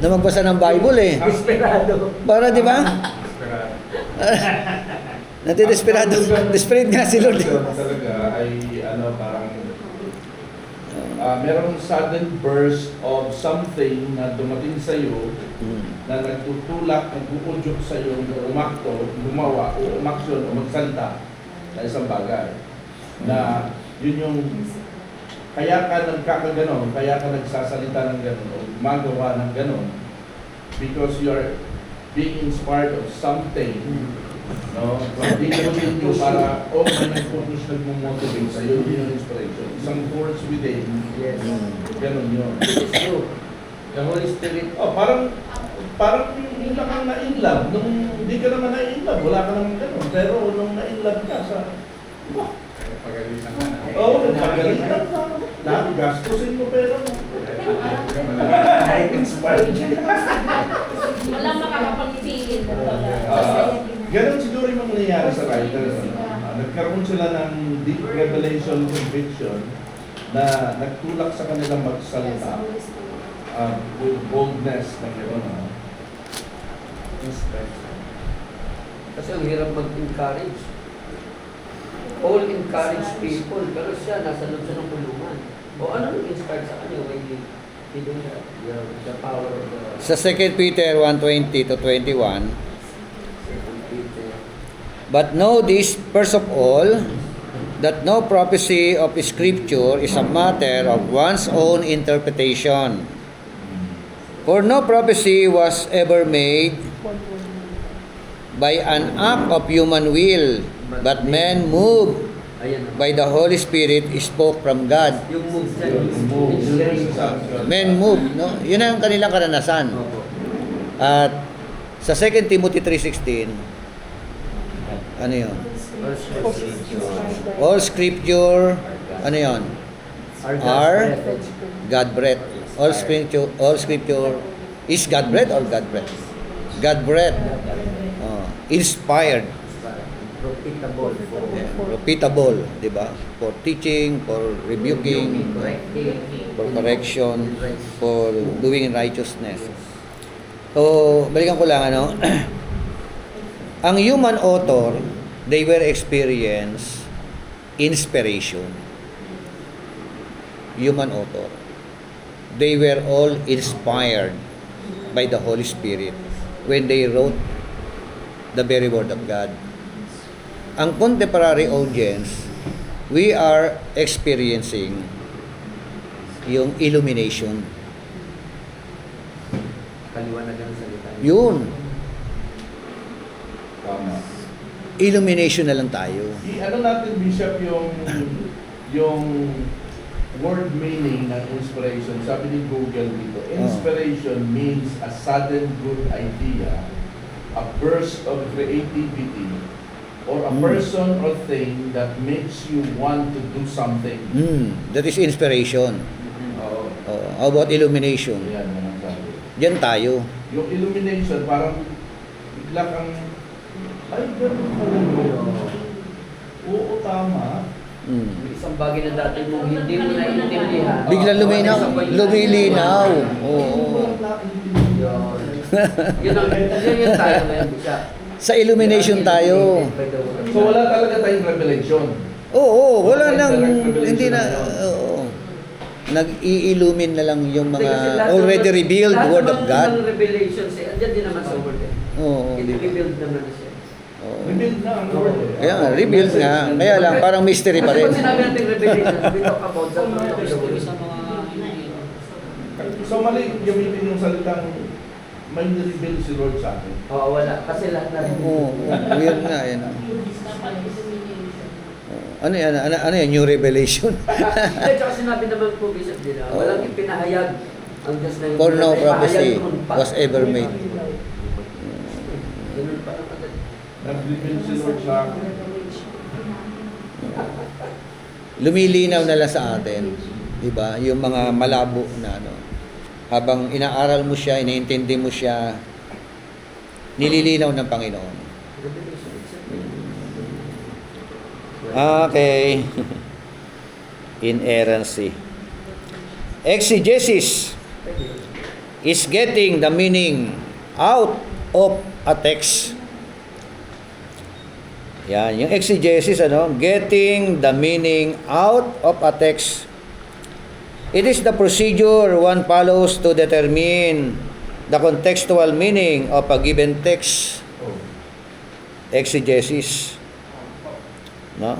[SPEAKER 1] Na magbasa ng Bible eh.
[SPEAKER 3] Desperado.
[SPEAKER 1] Para, di ba? Natidesperado. Desperate nga si Lord.
[SPEAKER 4] Talaga ay parang merong sudden burst of something na dumating sa iyo na nagtutulak, nag-uudyok sa iyo na umakto, gumawa, o umaksyon, o magsalita sa isang bagay. Na yun yung kaya ka nagkakaganon, kaya ka nagsasalita ng ganon, o gumagawa ng ganon, because you are being inspired of something, no? Hindi naman yun para, may nag-focus nag-motivate sa'yo, yun yung inspiration. Isang force within,
[SPEAKER 3] Yes.
[SPEAKER 4] ganun yun.
[SPEAKER 3] It is true. The Holy Spirit.
[SPEAKER 4] Parang yung kang na-inlove, nung hindi ka naman na-inlove, wala ka naman ganun. Pero nung na-inlove ka sa,
[SPEAKER 8] Pagalitan ka na.
[SPEAKER 4] nagpagalitan ka. Gastusin mo pero inspired.
[SPEAKER 6] Walang makakapagpigil.
[SPEAKER 4] Ganun siguro yung nangyayari sa writers. Nagkaroon sila ng deep revelation conviction na nagtulak sa kanilang magsalita with boldness na gano'n.
[SPEAKER 3] Kasi ang hirap mag-encourage. All encourage people, pero siya, nasa loob siya ng kulungan. O ano nag-inspire sa kanya when he did that? The power of the...
[SPEAKER 1] Sa 2 Peter 1:20 to 21, but know this first of all, that no prophecy of Scripture is a matter of one's own interpretation. For no prophecy was ever made by an act of human will, but men moved
[SPEAKER 3] Ayan.
[SPEAKER 1] by the Holy Spirit spoke from God.
[SPEAKER 3] Yung move dyan.
[SPEAKER 1] Men moved, no? Yun ang kanilang karanasan.
[SPEAKER 3] Opo.
[SPEAKER 1] At sa 2 Timothy 3:16, ano yun? All scripture, ano yun? Are God breath. All scripture is God breath or God breath? God breath. Inspired.
[SPEAKER 3] Profitable.
[SPEAKER 1] Repeatable, di ba? For teaching, for rebuking, for correction, for doing righteousness. So, balikan ko lang, ano? Ang human author, they were experience inspiration. Human author. They were all inspired by the Holy Spirit when they wrote the very word of God. Ang contemporary audience, we are experiencing yung illumination.
[SPEAKER 3] Kaliwanagan ng salita.
[SPEAKER 1] Yun.
[SPEAKER 4] Tama.
[SPEAKER 1] Illumination na lang tayo.
[SPEAKER 4] Ano natin, Bishop, yung word meaning ng inspiration. Sabi ni Google dito, inspiration means a sudden good idea, a burst of creativity, or a person or thing that makes you want to do something.
[SPEAKER 1] That is inspiration.
[SPEAKER 4] Oo.
[SPEAKER 1] How about illumination?
[SPEAKER 4] Yan ang sabi.
[SPEAKER 1] Diyan tayo.
[SPEAKER 4] Yung illumination, parang bigla kang, ay, ganun pala yun. Oo, tama.
[SPEAKER 3] Yung isang bagay na dati mo hindi mo naiintindihan.
[SPEAKER 1] Biglang lumilinaw. Oo.
[SPEAKER 3] Yun yung tayo ngayon, siya.
[SPEAKER 1] Sa illumination tayo.
[SPEAKER 4] So wala talaga tayong revelation.
[SPEAKER 1] Oo, wala
[SPEAKER 4] Wala
[SPEAKER 1] nang,
[SPEAKER 4] direct revelation
[SPEAKER 1] hindi na,
[SPEAKER 4] na yun.
[SPEAKER 1] oo. Nag-i-illumine na lang yung
[SPEAKER 3] Kasi
[SPEAKER 1] mga
[SPEAKER 3] lahat
[SPEAKER 1] already
[SPEAKER 3] naman-
[SPEAKER 1] revealed
[SPEAKER 3] lahat
[SPEAKER 1] word of
[SPEAKER 3] naman
[SPEAKER 1] God.
[SPEAKER 3] ng revelations, andyan din naman sa word eh.
[SPEAKER 1] Oo, di ba?
[SPEAKER 3] Revealed naman na siya.
[SPEAKER 1] Oo.
[SPEAKER 4] Revealed na ang word.
[SPEAKER 1] Kaya nga, revealed nga. Kaya lang, parang mystery pa
[SPEAKER 3] Kasi
[SPEAKER 1] rin.
[SPEAKER 3] pag sinabi natin revelations, we talk about the word of the
[SPEAKER 5] History
[SPEAKER 3] word.
[SPEAKER 5] sa mga hindi.
[SPEAKER 4] So mali gamitin yung salitang may nireveal si Lord sa akin.
[SPEAKER 3] Oo, wala. Kasi lahat na rin.
[SPEAKER 1] Oo, weird nga yan.
[SPEAKER 7] Dapat illumination.
[SPEAKER 1] Ano yan? Ano yan? New revelation?
[SPEAKER 3] At saka sinabi naman po, Bishop din, walang ipinahayag ang Diyos na
[SPEAKER 1] For no
[SPEAKER 3] Ipahayag
[SPEAKER 1] prophecy
[SPEAKER 3] noon pa.
[SPEAKER 1] was ever made.
[SPEAKER 3] Ganun pa naman.
[SPEAKER 4] Nag-reveal si Lord sa akin.
[SPEAKER 1] Lumilinaw na lang sa atin. Diba? Yung mga malabo na ano. Habang inaaral mo siya, iniintindi mo siya, nililinaw ng Panginoon. Okay. Inerrancy. Exegesis is getting the meaning out of a text. Yan, yung exegesis, getting the meaning out of a text. It is the procedure one follows to determine the contextual meaning of a given text. Exegesis. No?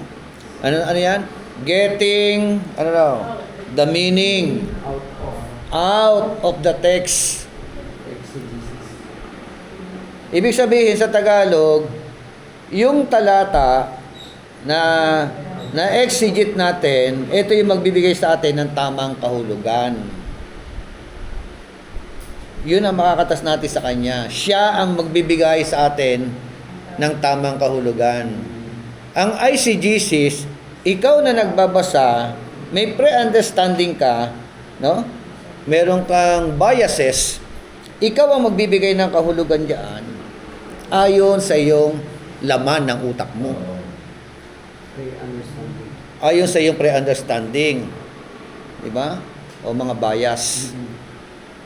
[SPEAKER 1] Ano yan? Getting, the meaning out of the text.
[SPEAKER 3] Exegesis.
[SPEAKER 1] Ibig sabihin sa Tagalog, yung talata na exegete natin, ito yung magbibigay sa atin ng tamang kahulugan. Yun ang makakatas natin sa Kanya. Siya ang magbibigay sa atin ng tamang kahulugan. Ang ICGCs, ikaw na nagbabasa, may pre-understanding ka, no? Meron kang biases, ikaw ang magbibigay ng kahulugan diyan ayon sa iyong laman ng utak mo.
[SPEAKER 3] Pre-understanding.
[SPEAKER 1] Ayon sa iyong pre-understanding. Di ba? O mga bias.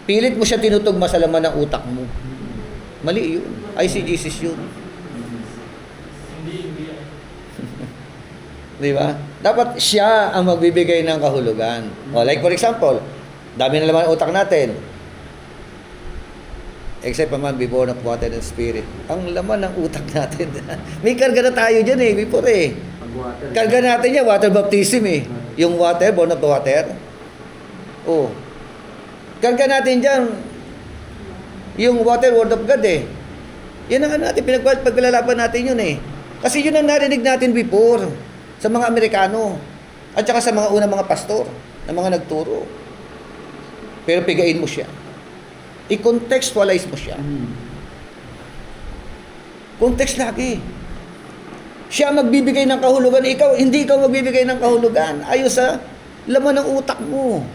[SPEAKER 1] Pilit mo siya tinutugma sa laman ng utak mo. Mali yun. ICGCs yun.
[SPEAKER 2] Hindi.
[SPEAKER 1] Di ba? Dapat siya ang magbibigay ng kahulugan. O, like for example, dami na laman ng utak natin. Except a man be born of water and spirit. Ang laman ng utak natin. May karga na tayo dyan before
[SPEAKER 3] Pag-water.
[SPEAKER 1] Karga natin yan, water baptism Yung water, born of the water. Oh. Karga natin dyan, yung water, word of God Yan ang natin, pagpilalaban natin yun Kasi yun ang narinig natin before sa mga Amerikano at saka sa mga unang mga pastor na mga nagturo. Pero pigain mo siya. I-contextualize mo siya. Context lagi. Siya magbibigay ng kahulugan, hindi ikaw magbibigay ng kahulugan. Ayon sa laman ng utak mo.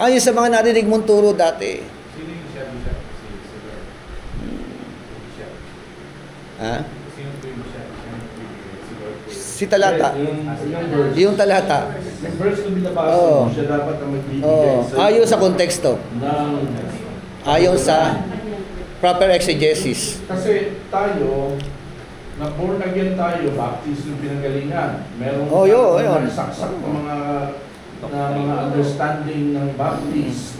[SPEAKER 1] Ayon sa mga narinig mong turo dati.
[SPEAKER 8] Sino yung siya, Bishop? Si Lord. Bishop.
[SPEAKER 1] Ha?
[SPEAKER 8] Sino po yung siya? Siya yung bibigay. Si Lord po yun.
[SPEAKER 1] Si talata.
[SPEAKER 4] Yung verse.
[SPEAKER 1] Yung talata.
[SPEAKER 4] Yung verse na binabasa
[SPEAKER 1] Oo.
[SPEAKER 4] mo, siya dapat ang magbibigay
[SPEAKER 1] Oh,
[SPEAKER 4] sa
[SPEAKER 1] ayon sa konteksto.
[SPEAKER 4] ng
[SPEAKER 1] Ayon sa proper exegesis.
[SPEAKER 4] Kasi tayo, na born again tayo, baptist yung pinanggalingan. Meron
[SPEAKER 1] Yun.
[SPEAKER 4] saksak na mga understanding ng baptist.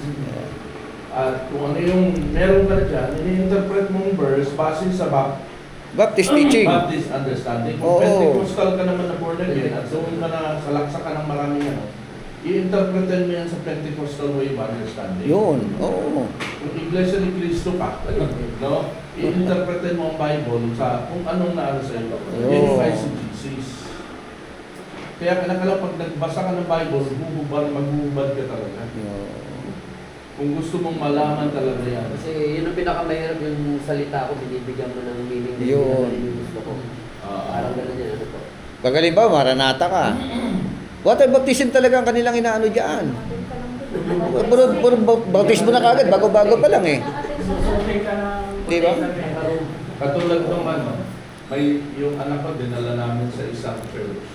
[SPEAKER 4] At kung ano yung meron ka dyan, ini-interpret mong verse base sa
[SPEAKER 1] Baptist teaching.
[SPEAKER 4] Baptist understanding.
[SPEAKER 1] Oo.
[SPEAKER 4] Kung Pentecostal ka naman na born again at doon ka na salaksa ka ng maraming i-interpretin mo yan sa Pentecostal way of understanding.
[SPEAKER 1] Yun. Oo.
[SPEAKER 4] Kung Iglesia ni Cristo ka, no? I-interpretin mo ang Bible sa kung anong naano sa iyo. Yan yung ICGCs. Kaya kailangan pag nagbasa ka ng Bible, maghuhubad ka talaga. Kung gusto mong malaman talaga yan.
[SPEAKER 3] Kasi yun ang pinakamahirap yung salita ko, binibigyan mo ng meaning na
[SPEAKER 1] Yun.
[SPEAKER 3] yung gusto ko. Parang gano'n yan, ano po.
[SPEAKER 1] Pagaling ba, maranata ka. Water baptism talaga ang kanilang inaano dyan. Puro baptismo na kagad, bago-bago pa lang
[SPEAKER 2] Susunod ka ng
[SPEAKER 1] Di ba?
[SPEAKER 4] Katulad ng may yung anak ko dinala namin sa isang church.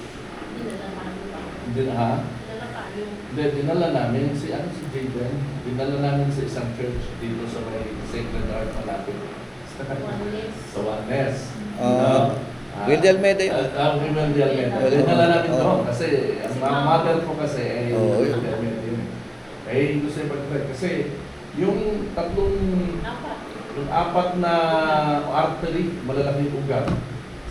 [SPEAKER 4] Dinala namin si Jaden. Dinala namin sa isang church dito sa may Sacred Heart malapit. Sa Juanes.
[SPEAKER 1] Will de Almeida yun.
[SPEAKER 4] Will de Almeida. Dinala namin doon kasi ang mother ko kasi ay Will de Almeida yun. Eh, gusto yung pag-pray. Kasi yung yung apat na artery, malalaking ugat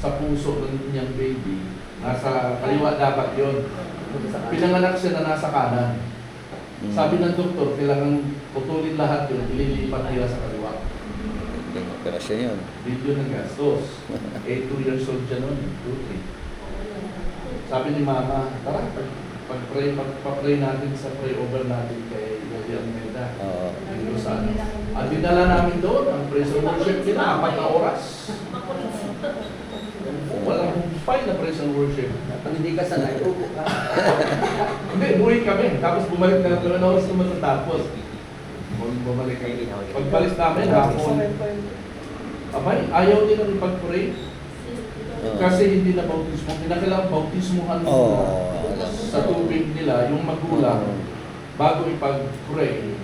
[SPEAKER 4] sa puso ng niyang baby, nasa kaliwa dapat yun. Pinanganak siya na nasa kanan. Sabi ng doktor, kailangan putulin lahat yun, ililipat nila sa kaliwa.
[SPEAKER 1] Hindi mo operasyon yun.
[SPEAKER 4] Video ng gastos. 2 years old siya noon, 2-3. Sabi ni Mama, tara, pag-pray natin sa pray over natin kay Yadi Almeida. At dinala namin doon, ang praise and worship nila, 4 na oras. Walang humpay na praise and worship.
[SPEAKER 3] Pag hindi ka sanay, upo ka.
[SPEAKER 4] Hindi, buhay kami. Tapos bumalik na naman oras na matatapos. Bumalik kami. Pagbalik namin, hapon. Abay, ayaw nilang ipag-pray. Kasi hindi na bautismo. Kinakailangan bautismuhan sa tubig nila, yung magulang, bago ipag-pray.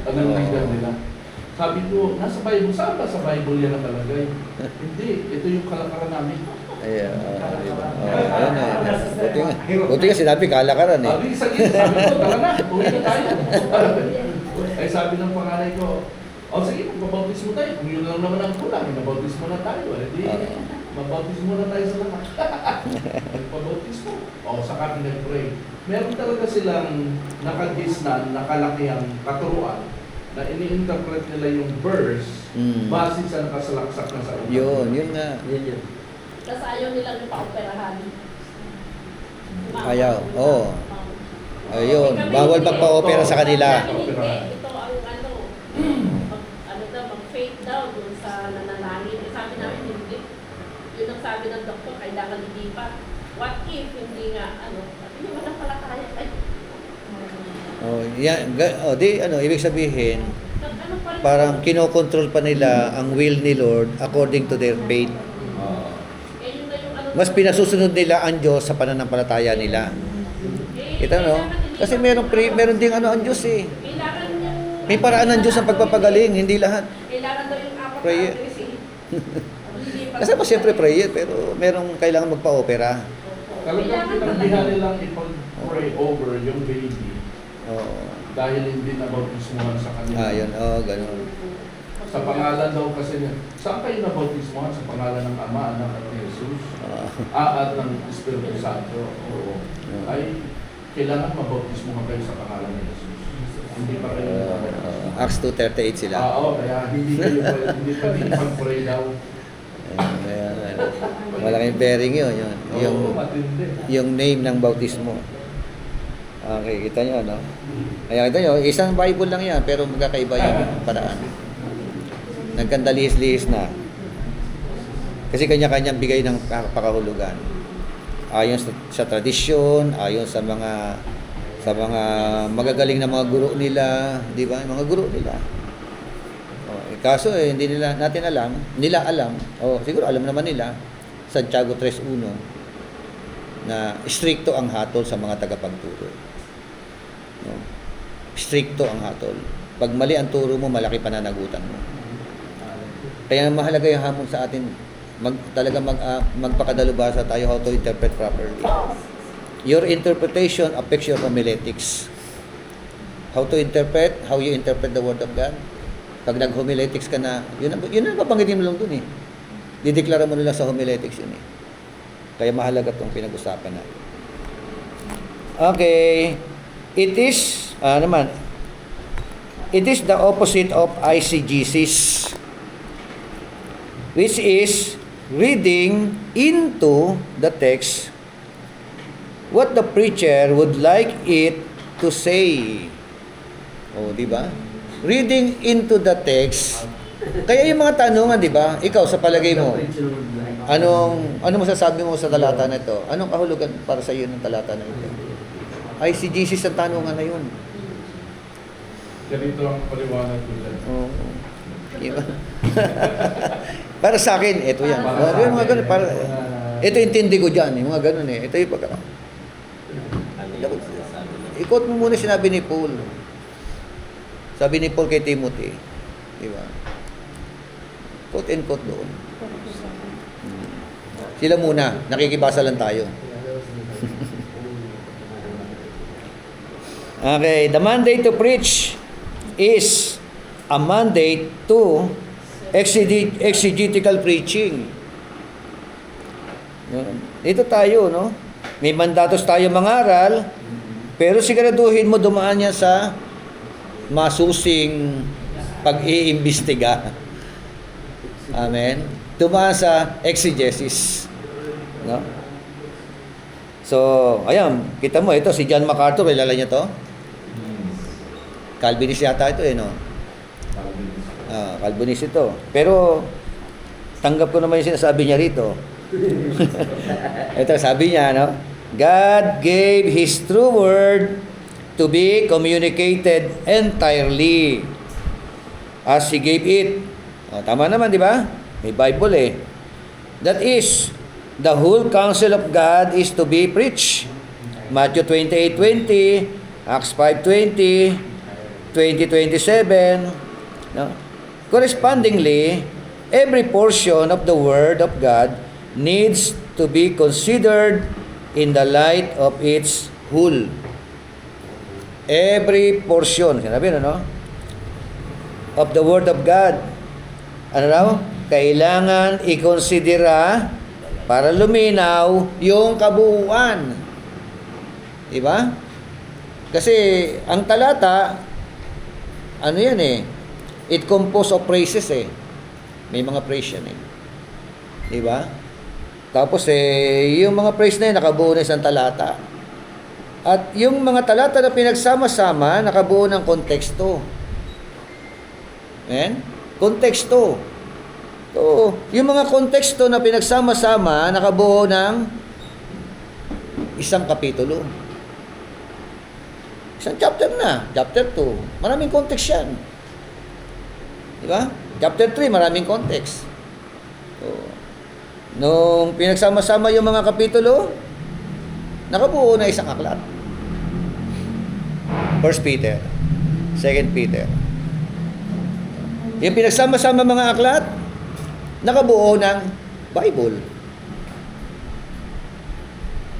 [SPEAKER 4] Ang nangyayari nila. Sabi ko, nasa Bible, saan ba sa Bible yan nakalagay? Hindi, ito yung kalakaran namin.
[SPEAKER 1] Ayan. Buti nga sinabi kalakaran
[SPEAKER 4] Sabi ko, tara na, uwi na tayo. Ay sabi ng panganay ko, sige, magbabautismo tayo. Kung yun lang naman ang kulang, magbabautismo na tayo. Hindi, magbabautismo na tayo sa lahat. Magbabautismo. Saka pinag-pray. Meron talaga silang nakagisnan, nakalakihang katuruan na ini-interpret nila yung verse base sa nakasalaksak na sa utak.
[SPEAKER 1] Yun nga.
[SPEAKER 3] Yun.
[SPEAKER 6] Kasi ayaw nilang yung pa-operahan.
[SPEAKER 1] Ayaw, oo. Ayun, bawal pagpa-opera sa kanila.
[SPEAKER 6] Hindi, ito ang ano daw, mag-faith daw dun sa nananangin. Sabi namin, hindi. Yun ang sabi ng doktor, kailangan lilipat. What if, hindi nga, sabi niya, walang palataya kayo.
[SPEAKER 1] Ibig sabihin,
[SPEAKER 6] Ano pa rin?
[SPEAKER 1] parang kinokontrol pa nila ang will ni Lord according to their faith.
[SPEAKER 6] Yun na yung
[SPEAKER 1] Mas pinasusunod nila ang Diyos sa pananampalataya nila. Kita no? Kasi meron ding ang Diyos eh.
[SPEAKER 6] Kailangan yung...
[SPEAKER 1] May paraan ng Diyos ang pagpapagaling, hindi lahat.
[SPEAKER 6] Kailangan daw yung apat
[SPEAKER 1] Prayer.
[SPEAKER 6] na address eh.
[SPEAKER 1] Kasi pa siyempre prayer, pero merong kailangan magpa-opera.
[SPEAKER 4] Talagang pinagbihan nilang ipag-pray over yung baby
[SPEAKER 1] Oo.
[SPEAKER 4] dahil hindi nabautismuhan sa kanila.
[SPEAKER 1] Yun. Ganun.
[SPEAKER 4] Sa pangalan daw kasi niya, saan kayo nabautismuhan? Sa pangalan ng Ama, Anak at ni Jesus? At ng Espiritu Santo? Oo. Ay, kailangan mabautismuhan kayo sa pangalan ni Jesus. Hindi pa kayo
[SPEAKER 1] Acts 2:38 sila.
[SPEAKER 4] Oo, kaya hindi pa ipag-pray daw.
[SPEAKER 1] Malaking bearing yun.
[SPEAKER 4] Oo, matindi.
[SPEAKER 1] Yung name ng bautismo. Okay, kita nyo, no? Kaya kita nyo, isang Bible lang yan, pero magkakaiba yung paraan. Nagkandalihis-lihis na. Kasi kanya-kanyang bigay ng pakahulugan. Ayon sa tradisyon, ayon sa mga magagaling na mga guro nila, di ba? Mga guro nila. Kaso hindi natin alam, siguro alam naman nila, Santiago 3:1 na stricto ang hatol sa mga tagapagturo. No? Stricto ang hatol. Pag mali ang turo mo, malaki pananagutan mo. Kaya mahalaga yung hamon sa atin, magpakadalubhasa tayo how to interpret properly. Your interpretation affects your homiletics. How to interpret, how you interpret the Word of God. Pag nag-homiletics ka na, yun ang papanggitin mo lang dun eh. Dideklara mo nila sa homiletics yun eh. Kaya mahalaga itong pinag-usapan natin. Okay. It is the opposite of eisegesis, which is reading into the text what the preacher would like it to say. Di ba? Reading into the text. Kaya yung mga tanungan, di ba? Ikaw, sa palagay mo, anong masasabi mo sa talata na ito? Anong kahulugan para sa iyo ng talata na ito? Ay, si Jesus ang tanungan na yun.
[SPEAKER 4] Ganito ang paliwanag ko dyan.
[SPEAKER 1] Diba? Para sa akin, ito yan. Mga ganun, ito intindi ko dyan, mga ganun eh. Ito yung pagka... Ikot mo muna sinabi ni Paul. Sabi ni Paul kay Timothy. Diba? Quote and quote doon. Sila muna, nakikibasa lang tayo. Okay, the mandate to preach is a mandate to exegetical preaching. Dito tayo, no? May mandatos tayo mangaral, pero siguraduhin mo dumaan yan sa masusing pag-iimbestiga. Amen? Dumaan sa exegesis. No? So, ayan, kita mo, ito, si John MacArthur, kilala niya to? Calvinist yata ito no? Calvinist ito. Pero, tanggap ko naman yung sinasabi niya rito. Ito, sabi niya, no? God gave His true word to be communicated entirely as He gave it. Tama naman, di ba? May Bible eh. That is, the whole counsel of God is to be preached. Matthew 28:20, Acts 5:20, 20:27. No? Correspondingly, every portion of the Word of God needs to be considered in the light of its whole. Every portion, sinabi no? Of the Word of God. Ano raw? Kailangan i-considera para luminaw yung kabuuan. Diba? Kasi ang talata, ano yan eh, it composed of phrases eh. May mga phrase yan eh. Di ba? Tapos yung mga phrase na yun, nakabuo na isang talata. At yung mga talata na pinagsama-sama, nakabuo ng konteksto. Amen? Konteksto. So, yung mga konteksto na pinagsama-sama, nakabuo ng isang kapitulo. Isang chapter na. Chapter 2. Maraming context yan. Di ba? Chapter 3, maraming context. So, nung pinagsama-sama yung mga kapitulo, nakabuo na isang aklat. 1 Peter, 2 Peter. Yung pinagsama-sama mga aklat, nakabuo ng Bible.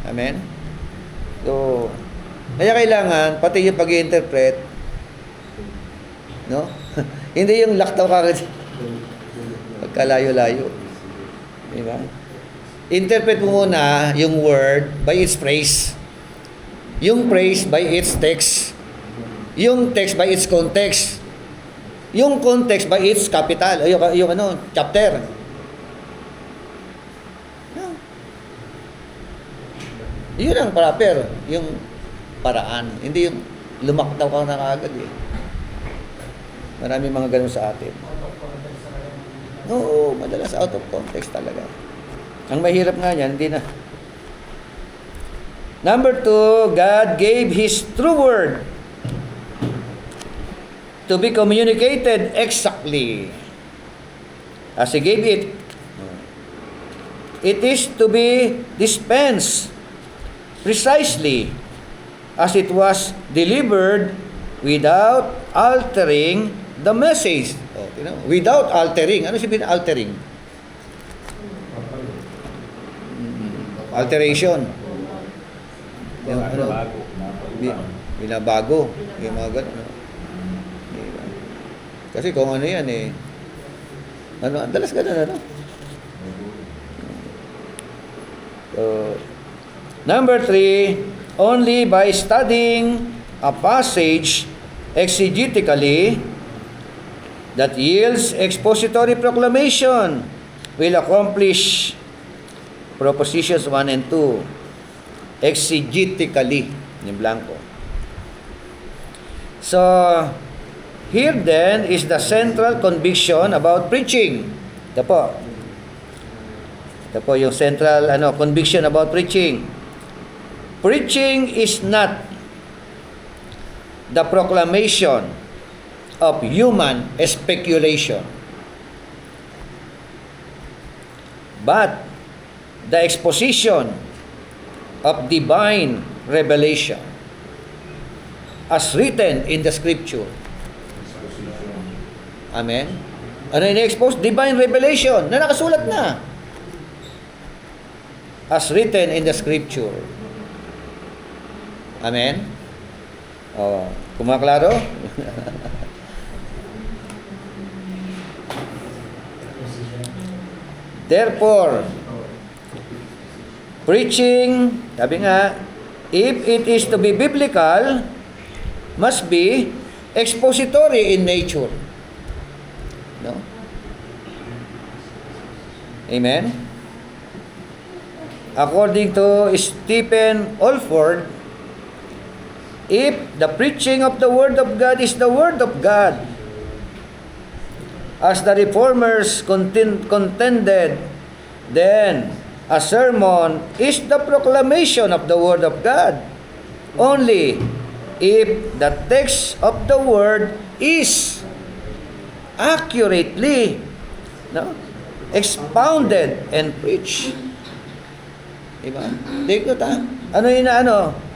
[SPEAKER 1] Amen? So, kaya kailangan, pati yung pag-i-interpret, no? Hindi yung laktaw kagad. Pagkalayo-layo. Diba? Interpret mo muna yung word by its phrase. Yung phrase by its text. Yung text by its context. Yung context by its capital. Yung chapter. Yun ang proper. Yung paraan. Hindi yung lumaktaw ka na kagad eh. Maraming mga ganun sa atin. Oo, madalas out of context talaga. Ang mahirap nga yan, hindi na. Number 2, God gave His true word to be communicated exactly as He gave it. It is to be dispensed precisely as it was delivered without altering the message. Without altering. Ano sabihin altering? Alteration. Yung binabago. Yung mga ganun. Kasi kung ano yan eh. Dalas ganun number 3, only by studying a passage exegetically that yields expository proclamation will accomplish propositions 1 and 2 exegetically in blanco. So here then is the central conviction about preaching. Ito po yung central conviction about preaching. Preaching is not the proclamation of human speculation, but the exposition of divine revelation as written in the scripture. Amen? Ano yung expose? Divine revelation na nakasulat na. As written in the scripture. Amen? Kumaklaro? Therefore, preaching, sabi nga, if it is to be biblical, must be expository in nature. No? Amen? According to Stephen Olford, if the preaching of the Word of God is the Word of God, as the Reformers contended, then a sermon is the proclamation of the Word of God. Only if the text of the Word is accurately expounded and preached. Diba? Take note Ano yun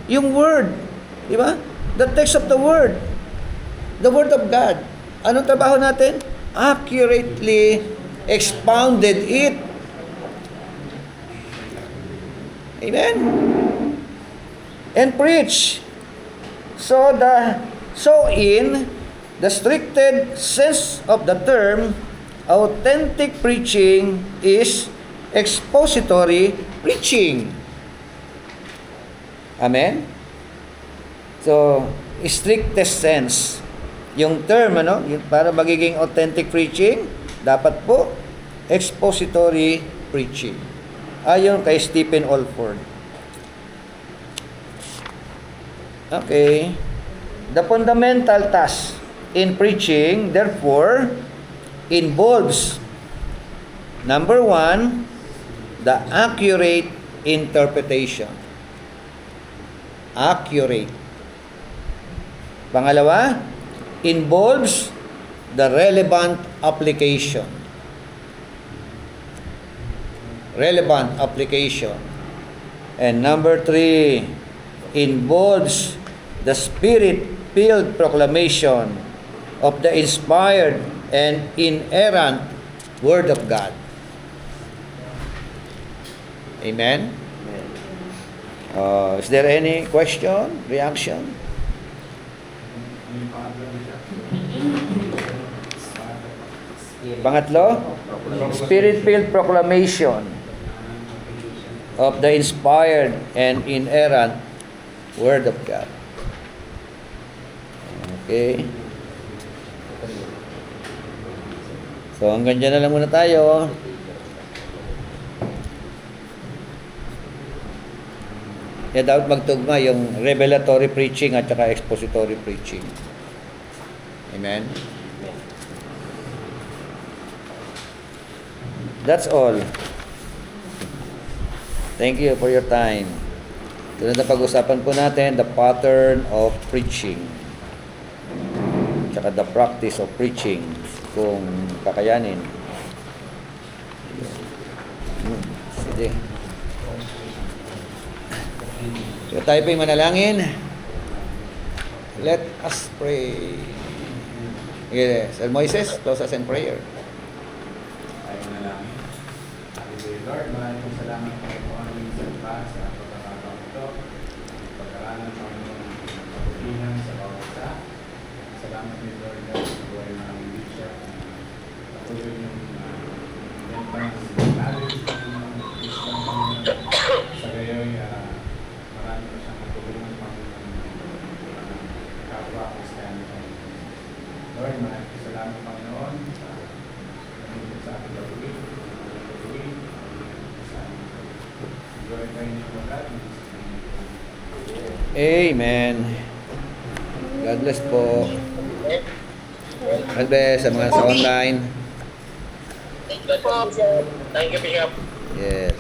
[SPEAKER 1] yung Word. Diba? The text of the Word. The Word of God. Anong trabaho natin? Accurately expounded it. Amen? And preach. So in the stricted sense of the term, authentic preaching is expository preaching. Amen? So, strictest sense. yung term, para magiging authentic preaching, dapat po expository preaching. Ayon kay Stephen Olford. Okay. The fundamental task in preaching, therefore, involves, number 1, the accurate interpretation. Accurate. Pangalawa, involves the relevant application. Relevant application. And number 3, involves the spirit-filled proclamation of the inspired and inerrant Word of God. Amen? Is there any question, reaction? Pangatlo, spirit-filled proclamation of the inspired and inerrant Word of God. Okay. So, hanggang dyan na lang muna tayo. Dapat magtugma yung revelatory preaching at saka expository preaching. Amen? That's all. Thank you for your time. Tulad na pag-usapan po natin, the pattern of preaching. Tsaka the practice of preaching, kung kakayanin. Sige. So tayo po'y manalangin. Let us pray. Yes, Sir Moises, close us in prayer.
[SPEAKER 8] Tayo na lang. Lord, maraming salamat po po aming salita sa pagkakataon ito. Pagkaralan ng Panginoon kabutihan sa bawat isa. Salamat din, Lord, sa buhay ng aming bishop. Patuloy yung bentang knowledge ng Islam Panginoon. Sa gayoy, marami pa siyang matulungan Panginoon kapwa Kristiyano. Lord, maraming salamat, Panginoon, sa nandito sa ating patuloy.
[SPEAKER 1] Amen. God bless po. God bless sa mga sa online.
[SPEAKER 9] Thank you po, sir. Thank you, Bishop.
[SPEAKER 1] Yes.